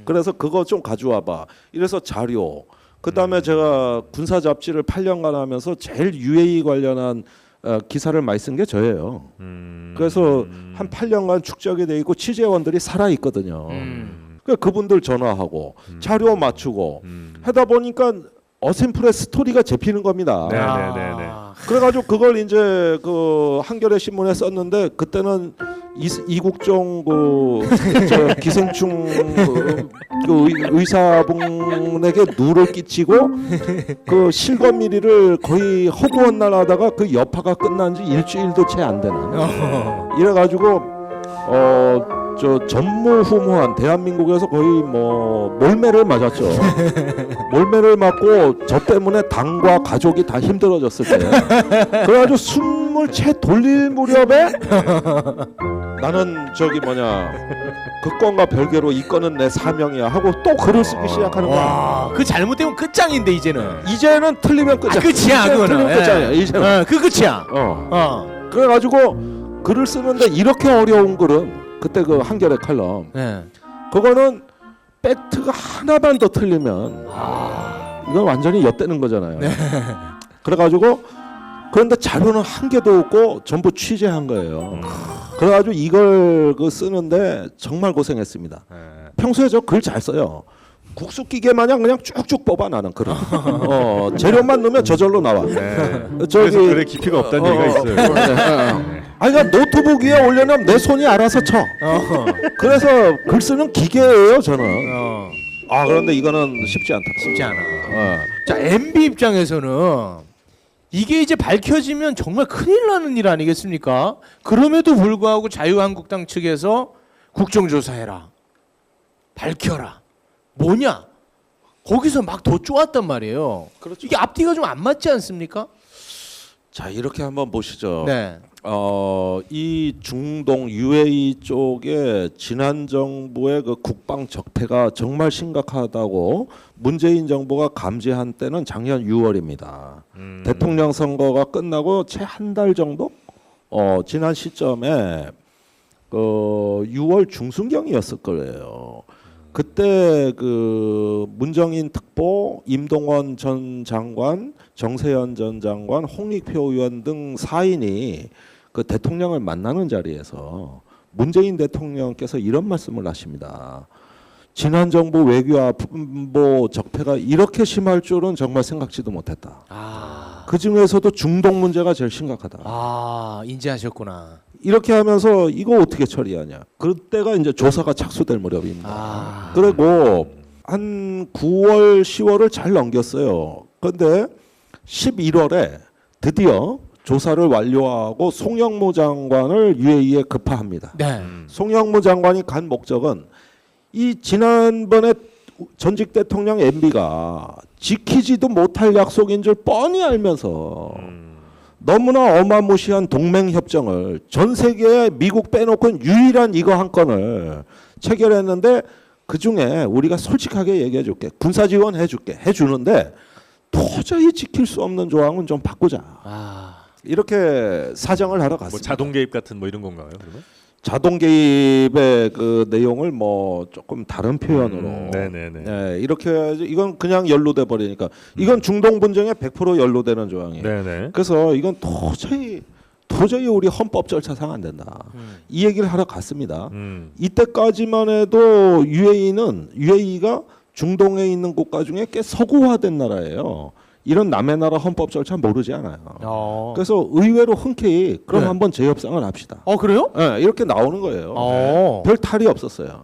그래서 그거 좀 가져와봐. 이래서 자료. 그다음에 제가 군사 잡지를 8년간 하면서 제일 UAE 관련한 기사를 많이 쓴 게 저예요. 그래서 한 8년간 축적이 돼 있고 취재원들이 살아 있거든요. 그분들 전화하고 자료 맞추고 하다 보니까 어셈플의 스토리가 잡히는 겁니다. 네네네. 그래가지고 그걸 이제 그 한겨레 신문에 썼는데 그때는 이국종 저 기생충 그 의사분에게 누를 끼치고 그 실검미리를 거의 허구한 날 하다가 그 여파가 끝난 지 일주일도 채 안 되는. 이래가지고 저 전무후무한 대한민국에서 거의 뭐 몰매를 맞았죠. 몰매를 맞고 저 때문에 당과 가족이 다 힘들어졌을 때 그래가지고 숨을 채 돌릴 무렵에 나는 저기 뭐냐 그 건과 별개로 이 건은 내 사명이야 하고 또 글을 쓰기 시작하는 거야. 와, 그 잘못되면 끝장인데 이제는. 이제는 틀리면 끝이야. 끝이야 그거는. 틀리면 끝장이야. 이제는. 그 끝이야. 그래가지고 글을 쓰는데 이렇게 어려운 글은 그때 그 한겨레 칼럼 그거는 팩트가 하나만 더 틀리면 이건 완전히 엿대는 거잖아요. 그래가지고 그런데 자료는 한 개도 없고 전부 취재한 거예요. 그래가지고 이걸 그 쓰는데 정말 고생했습니다. 평소에 저 글 잘 써요. 국수기계 마냥 그냥 쭉쭉 뽑아 나는 글을. 재료만 넣으면 저절로 나와. 그래서 글에 깊이가 없다는 얘기가 있어요. 아니 그러니까 노트북 위에 올려놓으면 내 손이 알아서 쳐. 그래서 글 쓰는 기계예요 저는. 그런데 이거는 쉽지 않다. 쉽지 않아. 자, MB 입장에서는 이게 이제 밝혀지면 정말 큰일 나는 일 아니겠습니까? 그럼에도 불구하고 자유한국당 측에서 국정조사해라, 밝혀라. 뭐냐? 거기서 막 더 쪼았단 말이에요. 그렇죠. 이게 앞뒤가 좀 안 맞지 않습니까? 자, 이렇게 한번 보시죠. 네. 이 중동 UAE 쪽에 지난 정부의 그 국방 적폐가 정말 심각하다고 문재인 정부가 감지한 때는 작년 6월입니다. 대통령 선거가 끝나고 채 한 달 정도 지난 시점에 그 6월 중순경이었을 거예요. 그때 그 문정인 특보, 임동원 전 장관, 정세현 전 장관, 홍익표 의원 등 4인이 그 대통령을 만나는 자리에서 문재인 대통령께서 이런 말씀을 하십니다. 지난 정부 외교안보 적폐가 이렇게 심할 줄은 정말 생각지도 못했다. 그 중에서도 중동 문제가 제일 심각하다. 인지하셨구나. 이렇게 하면서 이거 어떻게 처리하냐. 그때가 이제 조사가 착수될 무렵입니다. 그리고 한 9월, 10월을 잘 넘겼어요. 그런데 11월에 드디어 조사를 완료하고 송영무 장관을 UAE에 급파합니다. 네. 송영무 장관이 간 목적은 이 지난번에 전직 대통령 MB가 지키지도 못할 약속인 줄 뻔히 알면서 너무나 어마무시한 동맹 협정을 전 세계에 미국 빼놓고 유일한 이거 한 건을 체결했는데 그 중에 우리가 솔직하게 얘기해 줄게. 군사 지원 해줄게. 해주는데 도저히 지킬 수 없는 조항은 좀 바꾸자. 이렇게 사정을 하러 갔습니다. 뭐 자동 개입 같은 뭐 이런 건가요? 그러면? 자동 개입의 그 내용을 뭐 조금 다른 표현으로 네네네. 네, 이렇게 해야지. 이건 그냥 연루돼 버리니까 이건 중동 분쟁에 100% 연루되는 조항이에요. 네네. 그래서 이건 도저히 우리 헌법 절차상 안 된다. 이 얘기를 하러 갔습니다. 이때까지만 해도 UAE가 중동에 있는 국가 중에 꽤 서구화된 나라예요. 이런 남의 나라 헌법 절차 모르지 않아요. 그래서 의외로 흔쾌히 그럼 네. 한번 재협상을 합시다. 그래요? 네, 이렇게 나오는 거예요. 별 탈이 없었어요.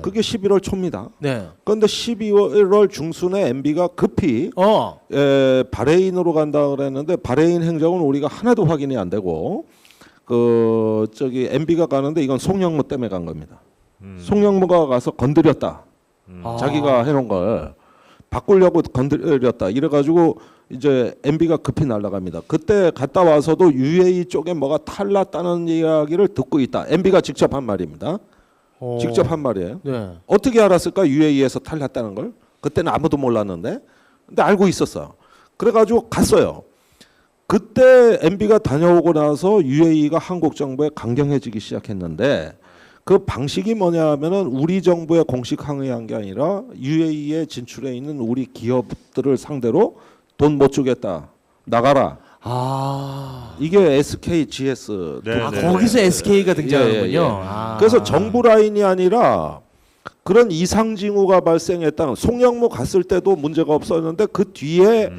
그게 11월 초입니다. 네. 그런데 12월 중순에 MB가 급히 바레인으로 간다 그랬는데 바레인 행정은 우리가 하나도 확인이 안 되고 그 저기 MB가 가는데 이건 송영무 때문에 간 겁니다. 송영무가 가서 건드렸다. 자기가 해놓은 걸 바꾸려고 건드렸다. 이래가지고 이제 MB가 급히 날아갑니다. 그때 갔다 와서도 UAE 쪽에 뭐가 탈났다는 이야기를 듣고 있다. MB가 직접 한 말입니다. 직접 한 말이에요. 네. 어떻게 알았을까? UAE에서 탈났다는 걸. 그때는 아무도 몰랐는데. 근데 알고 있었어. 그래가지고 갔어요. 그때 MB가 다녀오고 나서 UAE가 한국 정부에 강경해지기 시작했는데 그 방식이 뭐냐 하면은 우리 정부에 공식 항의한 게 아니라 UAE에 진출해 있는 우리 기업들을 상대로 돈 못 주겠다. 나가라. 이게 SK, GS. 네, 거기서 SK가 등장하는군요. 그래서 정부 라인이 아니라 그런 이상 징후가 발생했다는 송영무 갔을 때도 문제가 없었는데 그 뒤에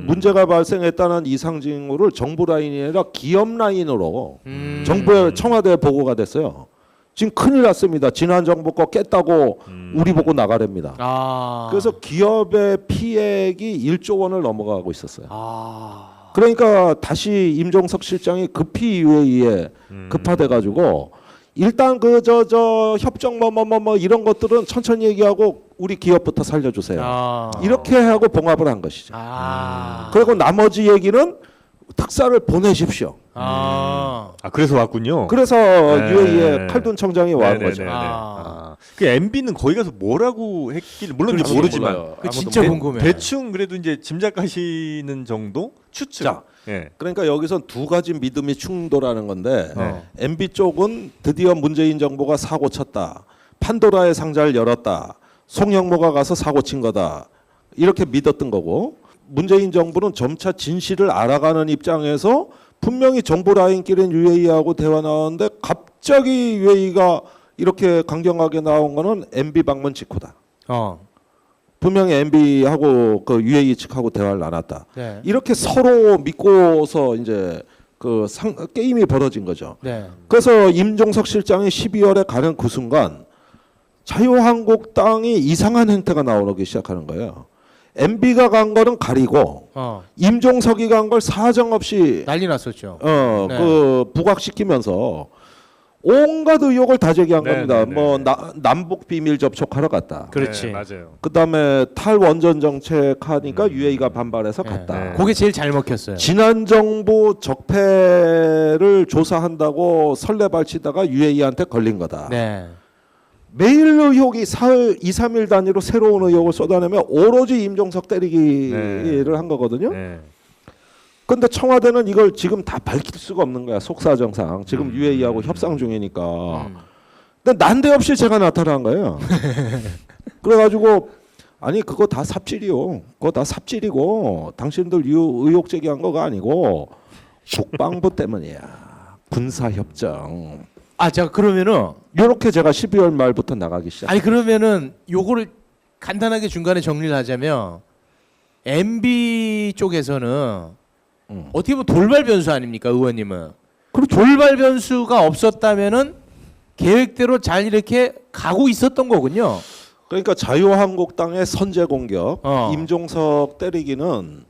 문제가 발생했다는 이상 징후를 정부 라인이 아니라 기업 라인으로 정부에 청와대에 보고가 됐어요. 지금 큰일 났습니다. 지난 정부 거 깼다고 우리 보고 나가랍니다. 그래서 기업의 피해액이 1조 원을 넘어가고 있었어요. 그러니까 다시 임종석 실장이 급히 UAE에 급파돼가지고 일단 그 저 협정 뭐 이런 것들은 천천히 얘기하고 우리 기업부터 살려주세요. 이렇게 하고 봉합을 한 것이죠. 그리고 나머지 얘기는 특사를 보내십시오. 그래서 왔군요. 그래서 UAE에 칼둔 청장이 와 거죠. 그 MB는 거기 가서 뭐라고 했길 물론 그렇지, 모르지만 몰라요. 그 진짜 궁금해. 대충 그래도 이제 짐작하시는 정도 추측. 자, 예. 그러니까 여기선 두 가지 믿음이 충돌하는 건데 MB 쪽은 드디어 문재인 정부가 사고 쳤다. 판도라의 상자를 열었다. 송영무가 가서 사고 친 거다. 이렇게 믿었던 거고 문재인 정부는 점차 진실을 알아가는 입장에서 분명히 정부 라인끼리는 UAE하고 대화 나왔는데 갑자기 UAE가 이렇게 강경하게 나온 거는 MB 방문 직후다. 분명히 MB하고 그 UAE 측하고 대화를 나눴다. 네. 이렇게 서로 믿고서 이제 그 게임이 벌어진 거죠. 네. 그래서 임종석 실장이 12월에 가는 그 순간 자유한국당이 이상한 행태가 나오기 시작하는 거예요. MB가 간 거는 가리고 임종석이 간 걸 사정없이 난리 났었죠. 그 부각시키면서 온갖 의혹을 다 제기한 네, 겁니다. 네, 네. 뭐 남북 비밀 접촉하러 갔다. 그렇지. 네, 맞아요. 그다음에 탈원전 정책하니까 UAE가 반발해서 네. 갔다. 네. 그게 제일 잘 먹혔어요. 지난 정부 적폐를 조사한다고 설레발치다가 UAE한테 걸린 거다. 네. 매일 의혹이 사흘 2, 3일 단위로 새로운 의혹을 쏟아내며 오로지 임종석 때리기를 네. 한 거거든요. 네. 근데 청와대는 이걸 지금 다 밝힐 수가 없는 거야. 속사정상. 지금 UAE하고 협상 중이니까. 근데 난데없이 제가 나타난 거예요. 그래가지고 아니 그거 다 삽질이요. 그거 다 삽질이고 당신들 의혹 제기한 거가 아니고 국방부 때문이야. 군사협정. 아, 자 그러면은 이렇게 제가 12월 말부터 나가기 시작. 아니 그러면은 요거를 간단하게 중간에 정리를 하자면 MB 쪽에서는 어떻게 보면 돌발 변수 아닙니까, 의원님은? 그렇죠. 돌발 변수가 없었다면은 계획대로 잘 이렇게 가고 있었던 거군요. 그러니까 자유한국당의 선제 공격, 어. 임종석 때리기는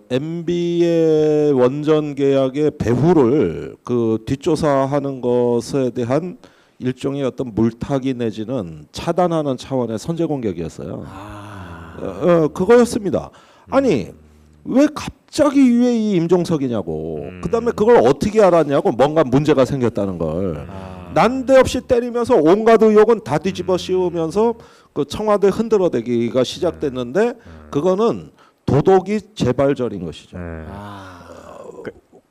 MB의 원전 계약의 배후를 그 뒷조사하는 것에 대한 일종의 어떤 물타기 내지는 차단하는 차원의 선제 공격이었어요. 그거였습니다. 아니 왜 갑자기 UAE 임종석이냐고. 그다음에 그걸 어떻게 알았냐고. 뭔가 문제가 생겼다는 걸. 난데없이 때리면서 온갖 의혹은 다 뒤집어 씌우면서 그 청와대 흔들어대기가 시작됐는데 그거는 도덕이 재발절인 것이죠. 네.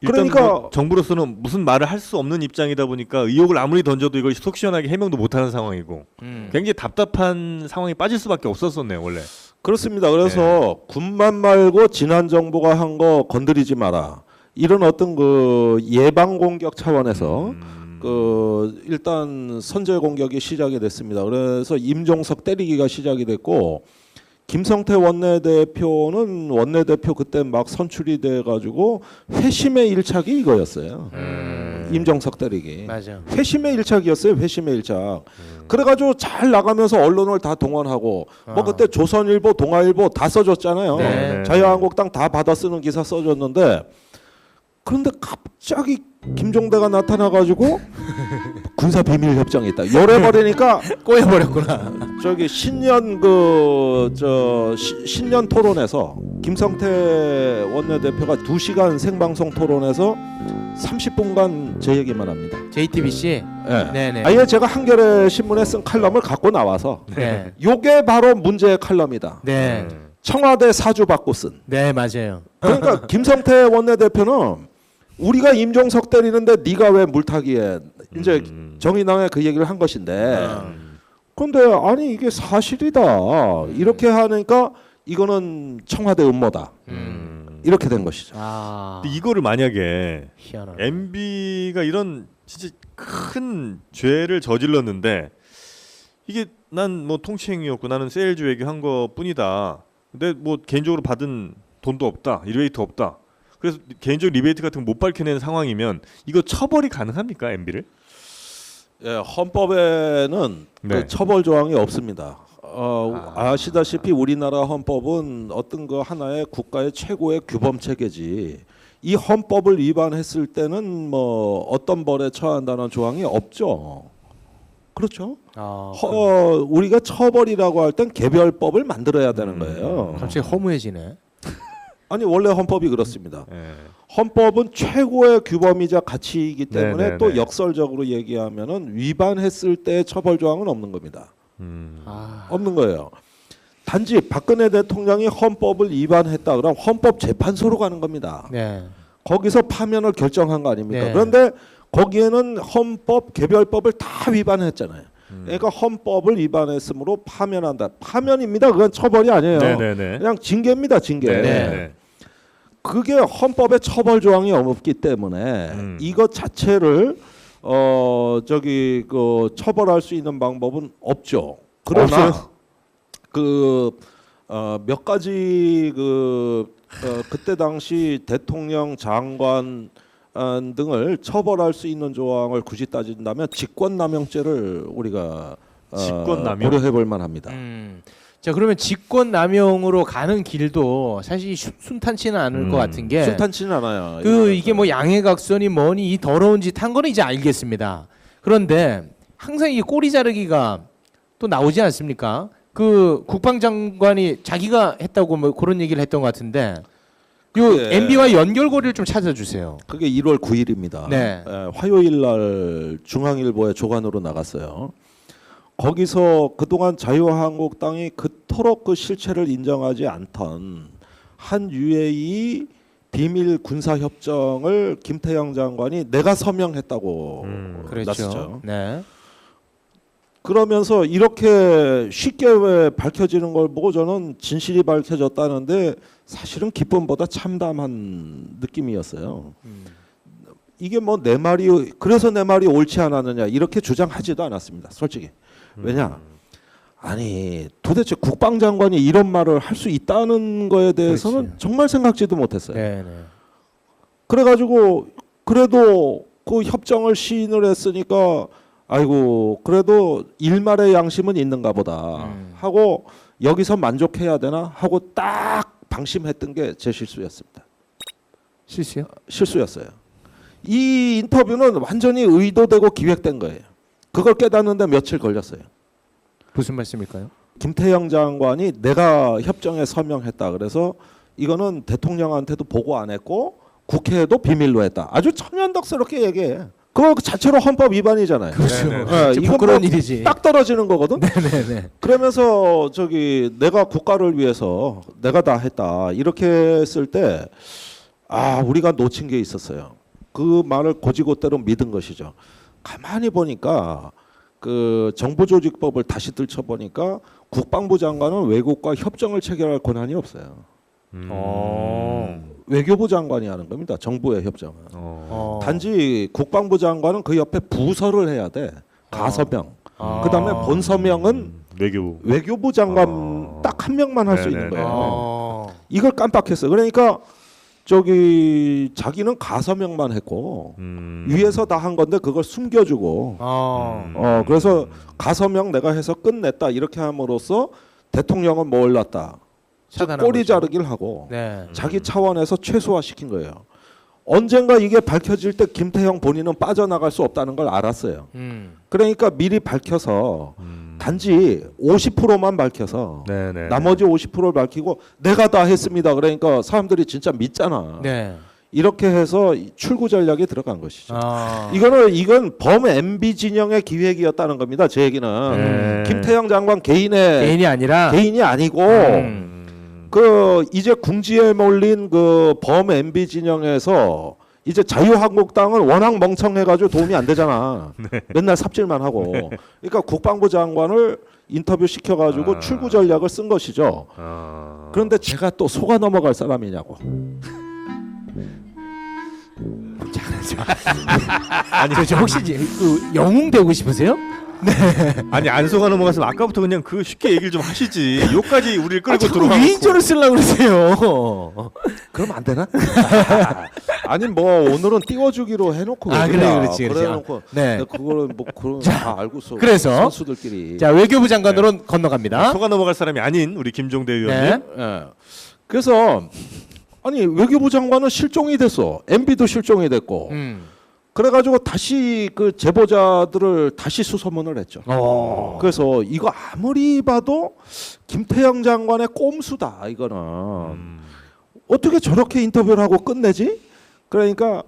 그러니까 뭐 정부로서는 무슨 말을 할 수 없는 입장이다 보니까 의혹을 아무리 던져도 이걸 속 시원하게 해명도 못하는 상황이고 굉장히 답답한 상황에 빠질 수밖에 없었었네요 원래. 그렇습니다. 그래서 군만 말고 지난 정부가 한 거 건드리지 마라. 이런 어떤 그 예방 공격 차원에서 그 일단 선제 공격이 시작이 됐습니다. 그래서 임종석 때리기가 시작이 됐고 김성태 원내대표는 원내대표 그때 막 선출이 돼 가지고 회심의 일착이 이거였어요. 임종석 때리기. 맞아. 회심의 일착이었어요. 회심의 일착. 그래가지고 잘 나가면서 언론을 다 동원하고 뭐 그때 조선일보, 동아일보 다 써줬잖아요. 네. 자유한국당 다 받아 쓰는 기사 써줬는데 그런데 갑자기 김종대가 나타나가지고 군사 비밀 협정이 있다. 요래버리니까 꼬여버렸구나. 저기 신년 신년 토론에서 김성태 원내대표가 2시간 생방송 토론에서 30분간 제 얘기만 합니다. JTBC. 네. 네네. 아예 제가 한겨레 신문에 쓴 칼럼을 갖고 나와서 네. 요게 바로 문제의 칼럼이다. 네. 청와대 사주 받고 쓴. 네, 맞아요. 그러니까 김성태 원내대표는 우리가 임종석 때리는데 네가 왜 물타기해? 이제 정의당에 그 얘기를 한 것인데. 그런데 아니 이게 사실이다. 이렇게 하니까 이거는 청와대 음모다. 이렇게 된 것이죠. 아. 근데 이거를 만약에 희한하네. MB가 이런 진짜 큰 죄를 저질렀는데 이게 난 뭐 통치행위였고 나는 세일즈에게 한 것뿐이다. 근데 뭐 개인적으로 받은 돈도 없다. 리베이트 없다. 그래서 개인적 리베이트 같은 거 못 밝혀낸 상황이면 이거 처벌이 가능합니까 MB를? 예, 헌법에는 네. 그 처벌 조항이 없습니다. 아시다시피 우리나라 헌법은 어떤 그 하나의 국가의 최고의 규범 체계지. 이 헌법을 위반했을 때는 뭐 어떤 벌에 처한다는 조항이 없죠. 그렇죠. 우리가 처벌이라고 할 땐 개별법을 만들어야 되는 거예요. 갑자기 허무해지네. 아니 원래 헌법이 그렇습니다. 네. 헌법은 최고의 규범이자 가치이기 때문에 네, 네, 또 네. 역설적으로 얘기하면은 위반했을 때 처벌 조항은 없는 겁니다. 없는 거예요. 단지 박근혜 대통령이 헌법을 위반했다 그럼 헌법재판소로 가는 겁니다. 네. 거기서 파면을 결정한 거 아닙니까? 네. 그런데 거기에는 헌법 개별법을 다 위반했잖아요. 그러니까 헌법을 위반했으므로 파면한다. 파면입니다. 그건 처벌이 아니에요. 네네네. 그냥 징계입니다. 징계. 네네. 그게 헌법에 처벌 조항이 없기 때문에 이것 자체를 처벌할 수 있는 방법은 없죠. 그러나 없어요? 몇 가지 그때 당시 대통령 장관 등을 처벌할 수 있는 조항을 굳이 따진다면 직권남용죄를 우리가 직권남용? 고려해 볼 만합니다. 자 그러면 직권 남용으로 가는 길도 사실 순탄치는 않을 것 같은 게 순탄치는 않아요. 그 이게 뭐 양해각선이 뭐니 이 더러운 짓 한 거는 이제 알겠습니다. 그런데 항상 이 꼬리 자르기가 또 나오지 않습니까? 그 국방장관이 자기가 했다고 뭐 그런 얘기를 했던 것 같은데 요 그게- MB와 연결고리를 좀 찾아주세요. 그게 1월 9일입니다. 네. 화요일 날 중앙일보에 조간으로 나갔어요. 거기서 그동안 자유한국당이 그토록 그 실체를 인정하지 않던 한 UAE 비밀 군사 협정을 김태형 장관이 내가 서명했다고 그렇죠. 났었죠. 네. 그러면서 이렇게 쉽게 왜 밝혀지는 걸 보고 저는 진실이 밝혀졌다는데 사실은 기쁨보다 참담한 느낌이었어요. 이게 뭐 내 말이 그래서 내 말이 옳지 않았느냐 이렇게 주장하지도 않았습니다. 솔직히. 왜냐? 아니 도대체 국방장관이 이런 말을 할 수 있다는 거에 대해서는 그렇지. 정말 생각지도 못했어요. 네, 네. 그래가지고 그래도 그 협정을 시인을 했으니까 아이고 그래도 일말의 양심은 있는가 보다 하고 여기서 만족해야 되나 하고 딱 방심했던 게 제 실수였습니다. 실수요? 실수였어요. 이 인터뷰는 완전히 의도되고 기획된 거예요. 그걸 깨닫는데 며칠 걸렸어요. 무슨 말씀일까요? 김태형 장관이 내가 협정에 서명했다. 그래서 이거는 대통령한테도 보고 안 했고 국회에도 비밀로 했다. 아주 천연덕스럽게 얘기해. 그거 자체로 헌법 위반이잖아요. 그렇죠. 네, 이거 이건 부끄러운 뭐 일이지. 딱 떨어지는 거거든. 네네네. 그러면서 저기 내가 국가를 위해서 내가 다 했다 이렇게 했을 때 우리가 놓친 게 있었어요. 그 말을 고지고대로 믿은 것이죠. 가만히 보니까 그 정부조직법을 다시 들춰보니까 국방부 장관은 외국과 협정을 체결할 권한이 없어요. 외교부 장관이 하는 겁니다. 정부의 협정은. 단지 국방부 장관은 그 옆에 부서를 해야 돼. 가서명. 그다음에 본서명은 외교부 장관 딱 한 명만 할 수 있는 거예요. 이걸 깜빡했어요. 그러니까 저기 자기는 가서명만 했고 위에서 다 한 건데 그걸 숨겨주고 그래서 가서명 내가 해서 끝냈다 이렇게 함으로써 대통령은 뭘 났다 차단한 꼬리 거죠. 자르기를 하고 네. 자기 차원에서 최소화시킨 거예요. 언젠가 이게 밝혀질 때 김태형 본인은 빠져나갈 수 없다는 걸 알았어요. 그러니까 미리 밝혀서 단지 50%만 밝혀서 네네. 나머지 50%를 밝히고 내가 다 했습니다. 그러니까 사람들이 진짜 믿잖아. 네. 이렇게 해서 출구 전략에 들어간 것이죠. 아. 이건 범 MB 진영의 기획이었다는 겁니다. 제 얘기는 김태형 장관 개인이 아니라 개인이 아니고 그 이제 궁지에 몰린 그 범 MB 진영에서 이제 자유한국당은 워낙 멍청해가지고 도움이 안 되잖아. 맨날 삽질만 하고. 그러니까 국방부 장관을 인터뷰 시켜가지고 출구 전략을 쓴 것이죠. 그런데 제가 또 속아 넘어갈 사람이냐고. 아니 저 혹시 그 영웅 되고 싶으세요? 아니 안 속아 넘어갔으면 아까부터 그냥 그 쉽게 얘기를 좀 하시지. 요까지 우리를 끌고 자꾸 들어가고. 위인전을 쓰려고 그러세요. 그럼 안 되나? 아니 뭐 오늘은 띄워주기로 해놓고 그래 얘기야. 그렇지. 그래놓고 네. 그거는 뭐 그런 다 알고서 그래서 선수들끼리. 자 외교부 장관으로 건너갑니다. 속아 넘어갈 사람이 아닌 우리 김종대 네. 의원님. 예. 그래서 아니 외교부 장관은 실종이 됐어. MB도 실종이 됐고. 그래가지고 다시 그 제보자들을 다시 수소문을 했죠. 그래서 이거 아무리 봐도 김태형 장관의 꼼수다 이거는. 어떻게 저렇게 인터뷰를 하고 끝내지? 그러니까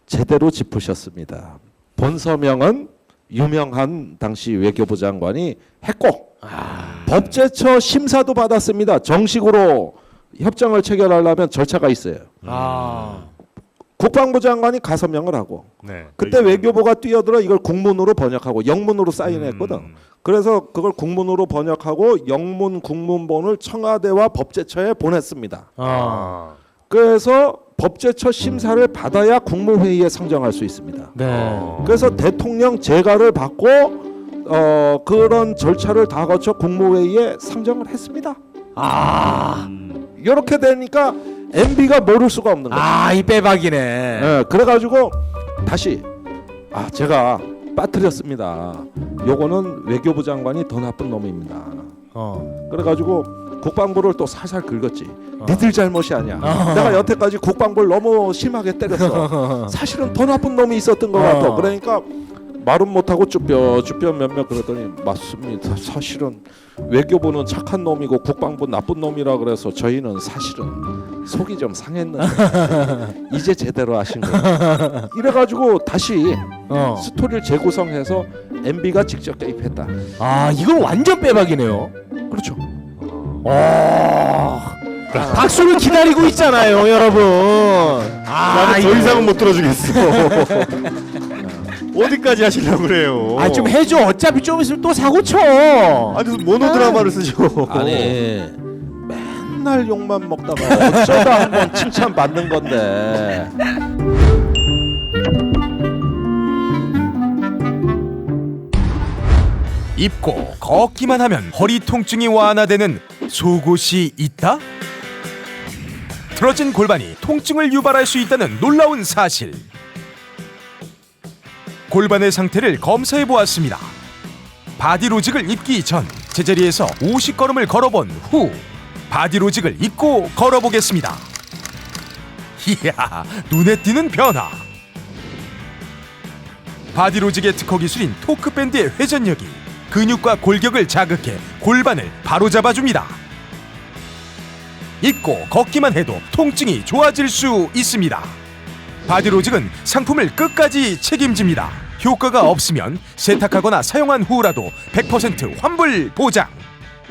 제대로 짚으셨습니다. 본서명은 유명한 당시 외교부 장관이 했고 법제처 심사도 받았습니다. 정식으로 협정을 체결하려면 절차가 있어요. 국방부 장관이 가서명을 하고 네. 그때 외교부가 뛰어들어 이걸 국문으로 번역하고 영문으로 사인했거든. 그래서 그걸 국문으로 번역하고 영문 국문본을 청와대와 법제처에 보냈습니다. 그래서 법제처 심사를 받아야 국무회의에 상정할 수 있습니다. 네. 그래서 대통령 재가를 받고 그런 절차를 다 거쳐 국무회의에 상정을 했습니다. 이렇게 되니까 MB가 모를 수가 없는 거죠. 이 빼박이네. 네, 그래가지고 다시 제가 빠뜨렸습니다. 요거는 외교부 장관이 더 나쁜 놈입니다. 그래가지고 국방부를 또 살살 긁었지. 니들 잘못이 아니야. 내가 여태까지 국방부를 너무 심하게 때렸어. 사실은 더 나쁜 놈이 있었던 것 같아. 그러니까 말은 못하고 쭈뼛 몇몇 그러더니 맞습니다. 사실은 외교부는 착한 놈이고 국방부 나쁜 놈이라 그래서 저희는 사실은 속이 좀 상했는데 이제 제대로 하신 거예요. 이래가지고 다시 스토리를 재구성해서 MB가 직접 개입했다. 아 이건 완전 빼박이네요. 그렇죠. 박수를 기다리고 있잖아요, 여러분. 나는 더 이상은 못 들어주겠어. 어디까지 하시려고 그래요? 좀 해줘. 어차피 좀 있으면 또 사고 쳐. 아니 무슨 모노드라마를 쓰죠. 아니 맨날 욕만 먹다가 어쩌다 한번 칭찬 받는 건데. 입고 걷기만 하면 허리 통증이 완화되는 속옷이 있다? 틀어진 골반이 통증을 유발할 수 있다는 놀라운 사실. 골반의 상태를 검사해 보았습니다. 바디로직을 입기 전 제자리에서 50걸음을 걸어본 후 바디로직을 입고 걸어보겠습니다. 이야, 눈에 띄는 변화. 바디로직의 특허 기술인 토크밴드의 회전력이 근육과 골격을 자극해 골반을 바로잡아줍니다. 입고 걷기만 해도 통증이 좋아질 수 있습니다. 바디로직은 상품을 끝까지 책임집니다. 효과가 없으면 세탁하거나 사용한 후라도 100% 환불 보장.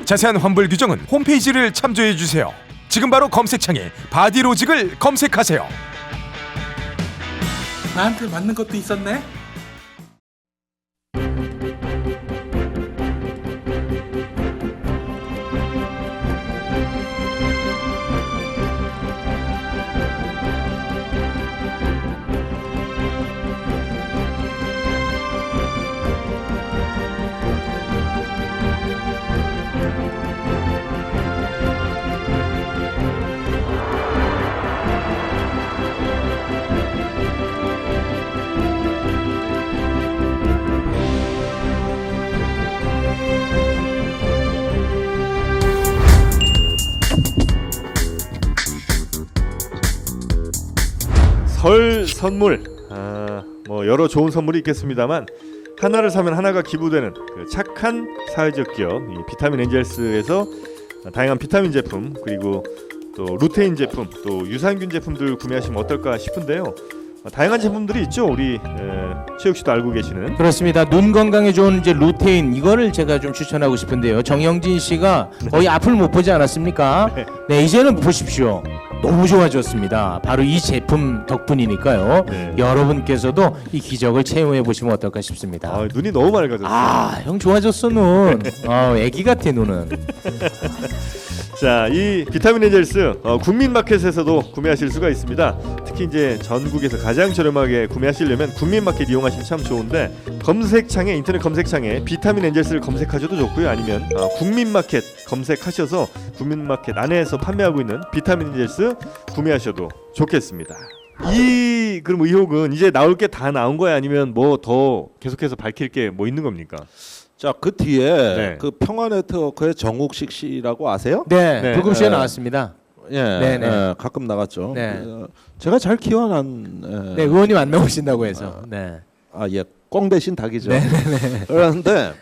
자세한 환불 규정은 홈페이지를 참조해주세요. 지금 바로 검색창에 바디로직을 검색하세요. 나한테 맞는 것도 있었네. 설 선물 뭐 여러 좋은 선물이 있겠습니다만 하나를 사면 하나가 기부되는 그 착한 사회적 기업 이 비타민 엔젤스에서 다양한 비타민 제품 그리고 또 루테인 제품 또 유산균 제품들 구매하시면 어떨까 싶은데요. 다양한 제품들이 있죠. 우리 최욱 씨도 알고 계시는. 그렇습니다. 눈 건강에 좋은 이제 루테인 이거를 제가 좀 추천하고 싶은데요. 정영진 씨가 거의 앞을 못 보지 않았습니까? 네, 이제는 보십시오. 너무 좋아졌습니다. 바로 이 제품 덕분이니까요. 네. 여러분께서도 이 기적을 체험해 보시면 어떨까 싶습니다. 눈이 너무 맑아졌어요. 형 좋아졌어 눈. 애기 같아 눈은. 자, 이 비타민 엔젤스 국민마켓에서도 구매하실 수가 있습니다. 특히 이제 전국에서 가장 저렴하게 구매하시려면 국민마켓 이용하시면 참 좋은데 검색창에 인터넷 검색창에 비타민 엔젤스를 검색하셔도 좋고요. 아니면 국민마켓 검색하셔서 국민마켓 안에서 판매하고 있는 비타민 엔젤스 구매하셔도 좋겠습니다. 이 그럼 의혹은 이제 나올 게 다 나온 거야 아니면 뭐 더 계속해서 밝힐 게 뭐 있는 겁니까? 자, 그 뒤에 네. 그 평화네트워크의 정욱식 씨라고 아세요? 네, 불금쇼에 나왔습니다. 예, 네네. 예, 가끔 나갔죠. 네. 제가 잘 기원한 네, 의원님 안 나오신다고 해서. 네. 예, 꽁 대신 닭이죠. 네네네. 그런데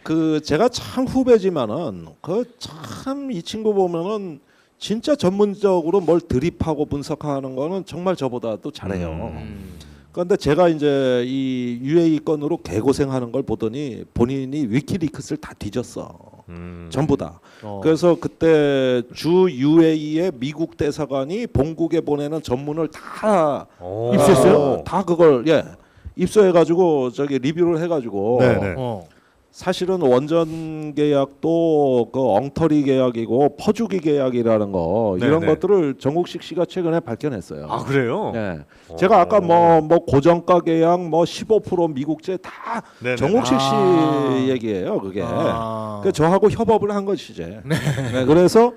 그 제가 참 후배지만은 그 참 이 친구 보면은 진짜 전문적으로 뭘 드립하고 분석하는 거는 정말 저보다도 잘해요. 그런데 제가 이제 이 UAE 건으로 개고생하는 걸 보더니 본인이 위키리크스를 다 뒤졌어. 전부 다. 그래서 그때 주 UAE의 미국 대사관이 본국에 보내는 전문을 다 입수했어요? 다 그걸 입수해가지고 저기 리뷰를 해가지고 네네. 사실은 원전 계약도 그 엉터리 계약이고 퍼주기 계약이라는 거 이런 네네. 것들을 정국식 씨가 최근에 밝혀냈어요. 아 그래요? 예. 제가 아까 뭐 고정가 계약 뭐 15% 미국제 다 네네. 정국식 씨 얘기예요. 그게. 그 저하고 협업을 한 것이지. 네, 그래서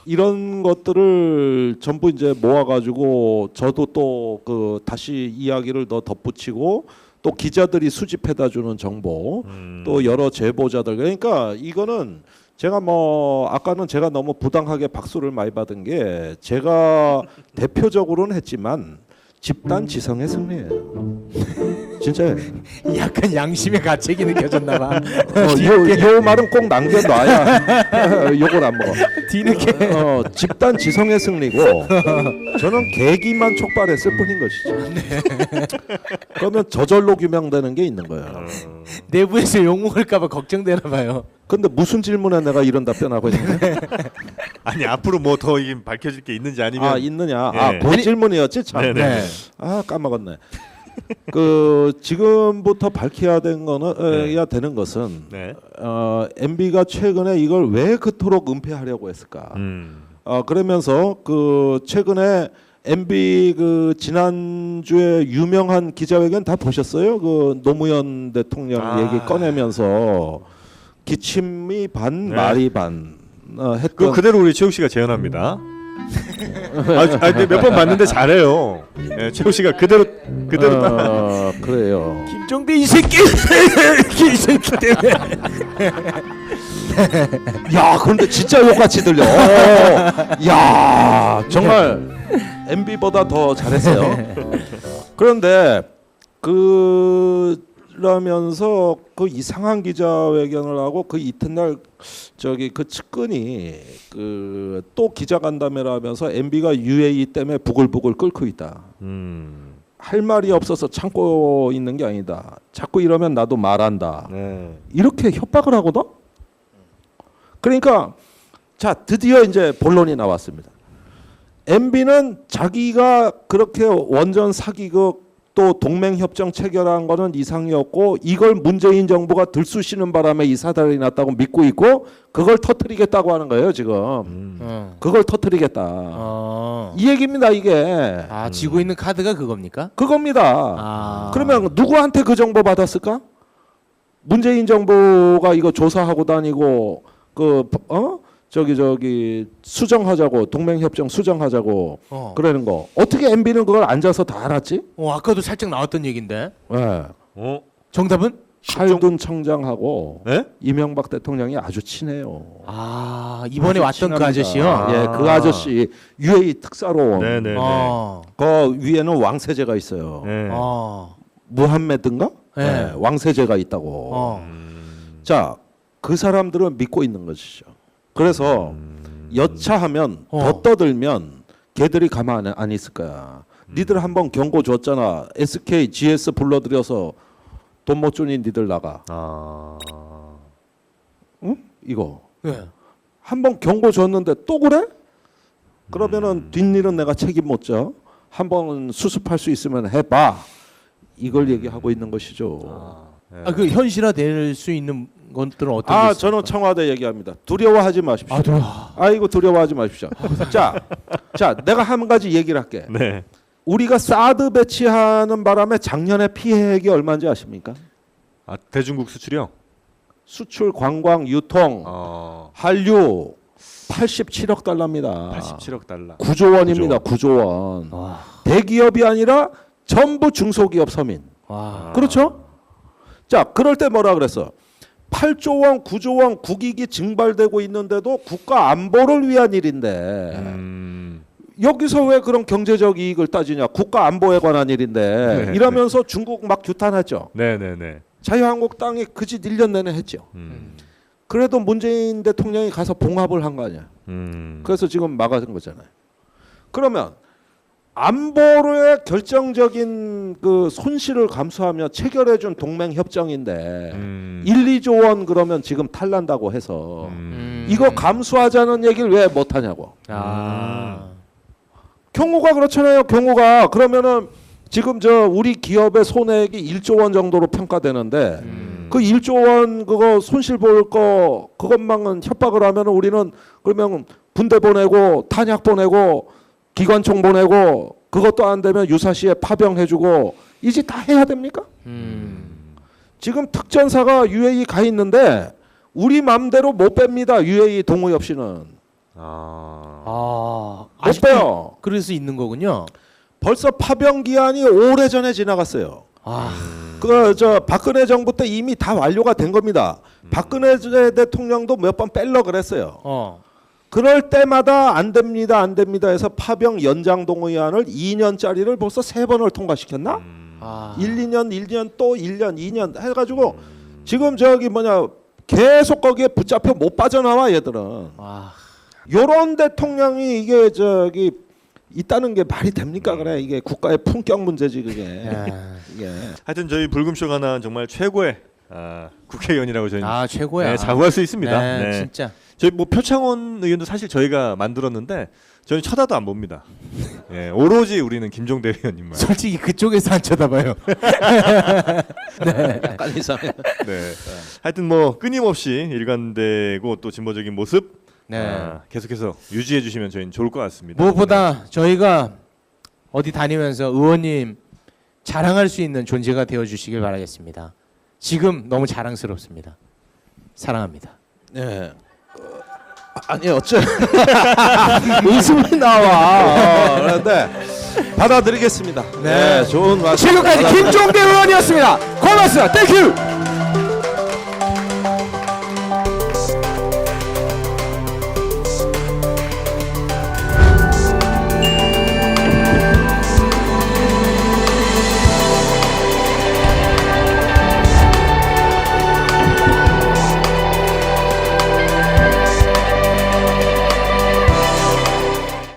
이런 것들을 전부 이제 모아가지고 저도 또 그 다시 이야기를 더 덧붙이고 또 기자들이 수집해다 주는 정보, 또 여러 제보자들. 그러니까 이거는 제가 뭐 아까는 제가 너무 부당하게 박수를 많이 받은 게 제가 대표적으로는 했지만 집단 지성의 승리예요. 진짜요. 약간 양심의 가책이 느껴졌나 봐. 요 말은 꼭 남겨놔야 요걸 안 먹어. 뒤늦게. 집단 지성의 승리고 저는 계기만 촉발했을 뿐인 것이죠. 그러면 저절로 규명되는 게 있는 거예요. 내부에서 욕먹을까봐 걱정되나 봐요. 근데 무슨 질문에 내가 이런 답변하고 있는데? 아니 앞으로 뭐 더 밝혀질 게 있는지 아니면 있느냐? 예. 그 질문이었지 참. 네네. 네. 까먹었네. 그 지금부터 밝혀야 되는 거는 야 되는 것은 네. MB가 최근에 이걸 왜 그토록 은폐하려고 했을까? 그러면서 그 최근에 MB 그 지난주에 유명한 기자회견 다 보셨어요? 그 노무현 대통령 얘기 꺼내면서 기침이 반 네. 말이 반 했던 그 그대로 우리 최욱 씨가 재현합니다. 몇 번 봤는데 잘해요. 네, 최욱 씨가 그대로 따라. 그래요. 김종대 이 새끼 이 새끼 때문에. 야, 그런데 진짜 욕같이 들려. 야, 정말 MB보다 더 잘했어요. 그런데 그러면서 그 이상한 기자회견을 하고 그 이튿날 저기 그 측근이 그 또 기자간담회를 하면서 MB가 UAE 때문에 부글부글 끓고 있다. 할 말이 없어서 참고 있는 게 아니다. 자꾸 이러면 나도 말한다. 네. 이렇게 협박을 하거든. 그러니까 자 드디어 이제 본론이 나왔습니다. MB는 자기가 그렇게 원전 사기극 또 동맹협정 체결한 거는 이상이었고 이걸 문재인 정부가 들쑤시는 바람에 이 사달이 났다고 믿고 있고 그걸 터뜨리겠다고 하는 거예요 지금. 그걸 터뜨리겠다. 이 얘기입니다 이게. 쥐고 있는 카드가 그겁니까? 그겁니다. 그러면 누구한테 그 정보 받았을까? 문재인 정부가 이거 조사하고 다니고 저기 수정하자고 동맹협정 수정하자고 그러는 거 어떻게 MB는 그걸 앉아서 다 알았지? 아까도 살짝 나왔던 얘긴데. 네. 정답은? 칼둔 청장하고 네? 이명박 대통령이 아주 친해요. 이번에 아주 왔던 그 친합니다. 아저씨요? 예, 그 아저씨 UAE 특사로. 네네네. 그 위에는 왕세제가 있어요. 네. 무함메드인가? 네. 네, 왕세제가 있다고. 자, 그 사람들은 믿고 있는 것이죠. 그래서 여차하면 더 떠들면 걔들이 가만 안 있을 거야. 니들 한번 경고 줬잖아. SK, GS 불러들여서 돈 못 주니 니들 나가. 응? 이거 네. 한번 경고 줬는데 또 그래? 그러면은 뒷일은 내가 책임 못 져. 한번 수습할 수 있으면 해봐. 이걸 얘기하고 있는 것이죠. 그 현실화될 수 있는 것들은 어떤 게 있습니까? 저는 청와대 얘기합니다. 두려워하지 마십시오. 아이고 두려워하지 마십시오. 자, 내가 한 가지 얘기를 할게. 네. 우리가 사드 배치하는 바람에 작년에 피해액이 얼마인지 아십니까? 대중국 수출이요? 수출, 관광, 유통, 한류 87억 달러입니다. 87억 달러. 9조 원입니다. 9조 원. 대기업이 아니라 전부 중소기업 서민. 그렇죠? 자, 그럴 때 뭐라 그랬어? 8조 원, 9조 원 국익이 증발되고 있는데도 국가 안보를 위한 일인데 여기서 왜 그런 경제적 이익을 따지냐? 국가 안보에 관한 일인데 네, 이러면서 중국 막 규탄했죠. 네네네. 자유한국당이 그 짓 1년 내내 했죠. 그래도 문재인 대통령이 가서 봉합을 한 거 아니야. 그래서 지금 막아준 거잖아요. 그러면 안보의 결정적인 그 손실을 감수하며 체결해준 동맹 협정인데 1, 2조 원 그러면 지금 탈난다고 해서 이거 감수하자는 얘기를 왜 못하냐고. 경우가 그렇잖아요. 경우가 그러면은 지금 우리 기업의 손해액이 1조 원 정도로 평가되는데 그 1조 원 그거 손실 볼 거 그것만은 협박을 하면 우리는 그러면 군대 보내고 탄약 보내고 기관총 보내고 그것도 안 되면 유사시에 파병해주고 이 짓 다 해야 됩니까? 지금 특전사가 UAE 가 있는데 우리 맘대로 못 뺍니다. UAE 동의 없이는. 못 빼요. 그럴 수 있는 거군요. 벌써 파병 기한이 오래전에 지나갔어요. 그 저 박근혜 정부 때 이미 다 완료가 된 겁니다. 박근혜 대통령도 몇 번 뺄러 그랬어요. 그럴 때마다 안 됩니다, 안 됩니다 해서 파병 연장 동의안을 2년짜리를 벌써 3번을 통과시켰나? 1, 2년 또 1년, 2년 해가지고 지금 저기 뭐냐 계속 거기에 붙잡혀 못 빠져나와 얘들은. 요런 대통령이 이게 저기 있다는 게 말이 됩니까? 그래 이게 국가의 품격 문제지 그게. 이게. 하여튼 저희 불금쇼가는 정말 최고의 국회의원이라고 저희는 최고야. 자부할 수 있습니다. 네, 진짜. 저희 뭐 표창원 의원도 사실 저희가 만들었는데 저희는 쳐다도 안 봅니다. 오로지 우리는 김종대 의원님만. 솔직히 그쪽에서 안 쳐다봐요. 약간 이상해. 네. 하여튼 뭐 끊임없이 일관되고 또 진보적인 모습 계속해서 유지해 주시면 저희는 좋을 것 같습니다. 무엇보다 저희가 어디 다니면서 의원님 자랑할 수 있는 존재가 되어 주시길 바라겠습니다. 지금 너무 자랑스럽습니다. 사랑합니다. 네. 아니 어째 웃음이 나와. 그런데 받아들이겠습니다. 네, 좋은 말씀. 지금까지 김종대 의원이었습니다. 고맙습니다. 땡큐.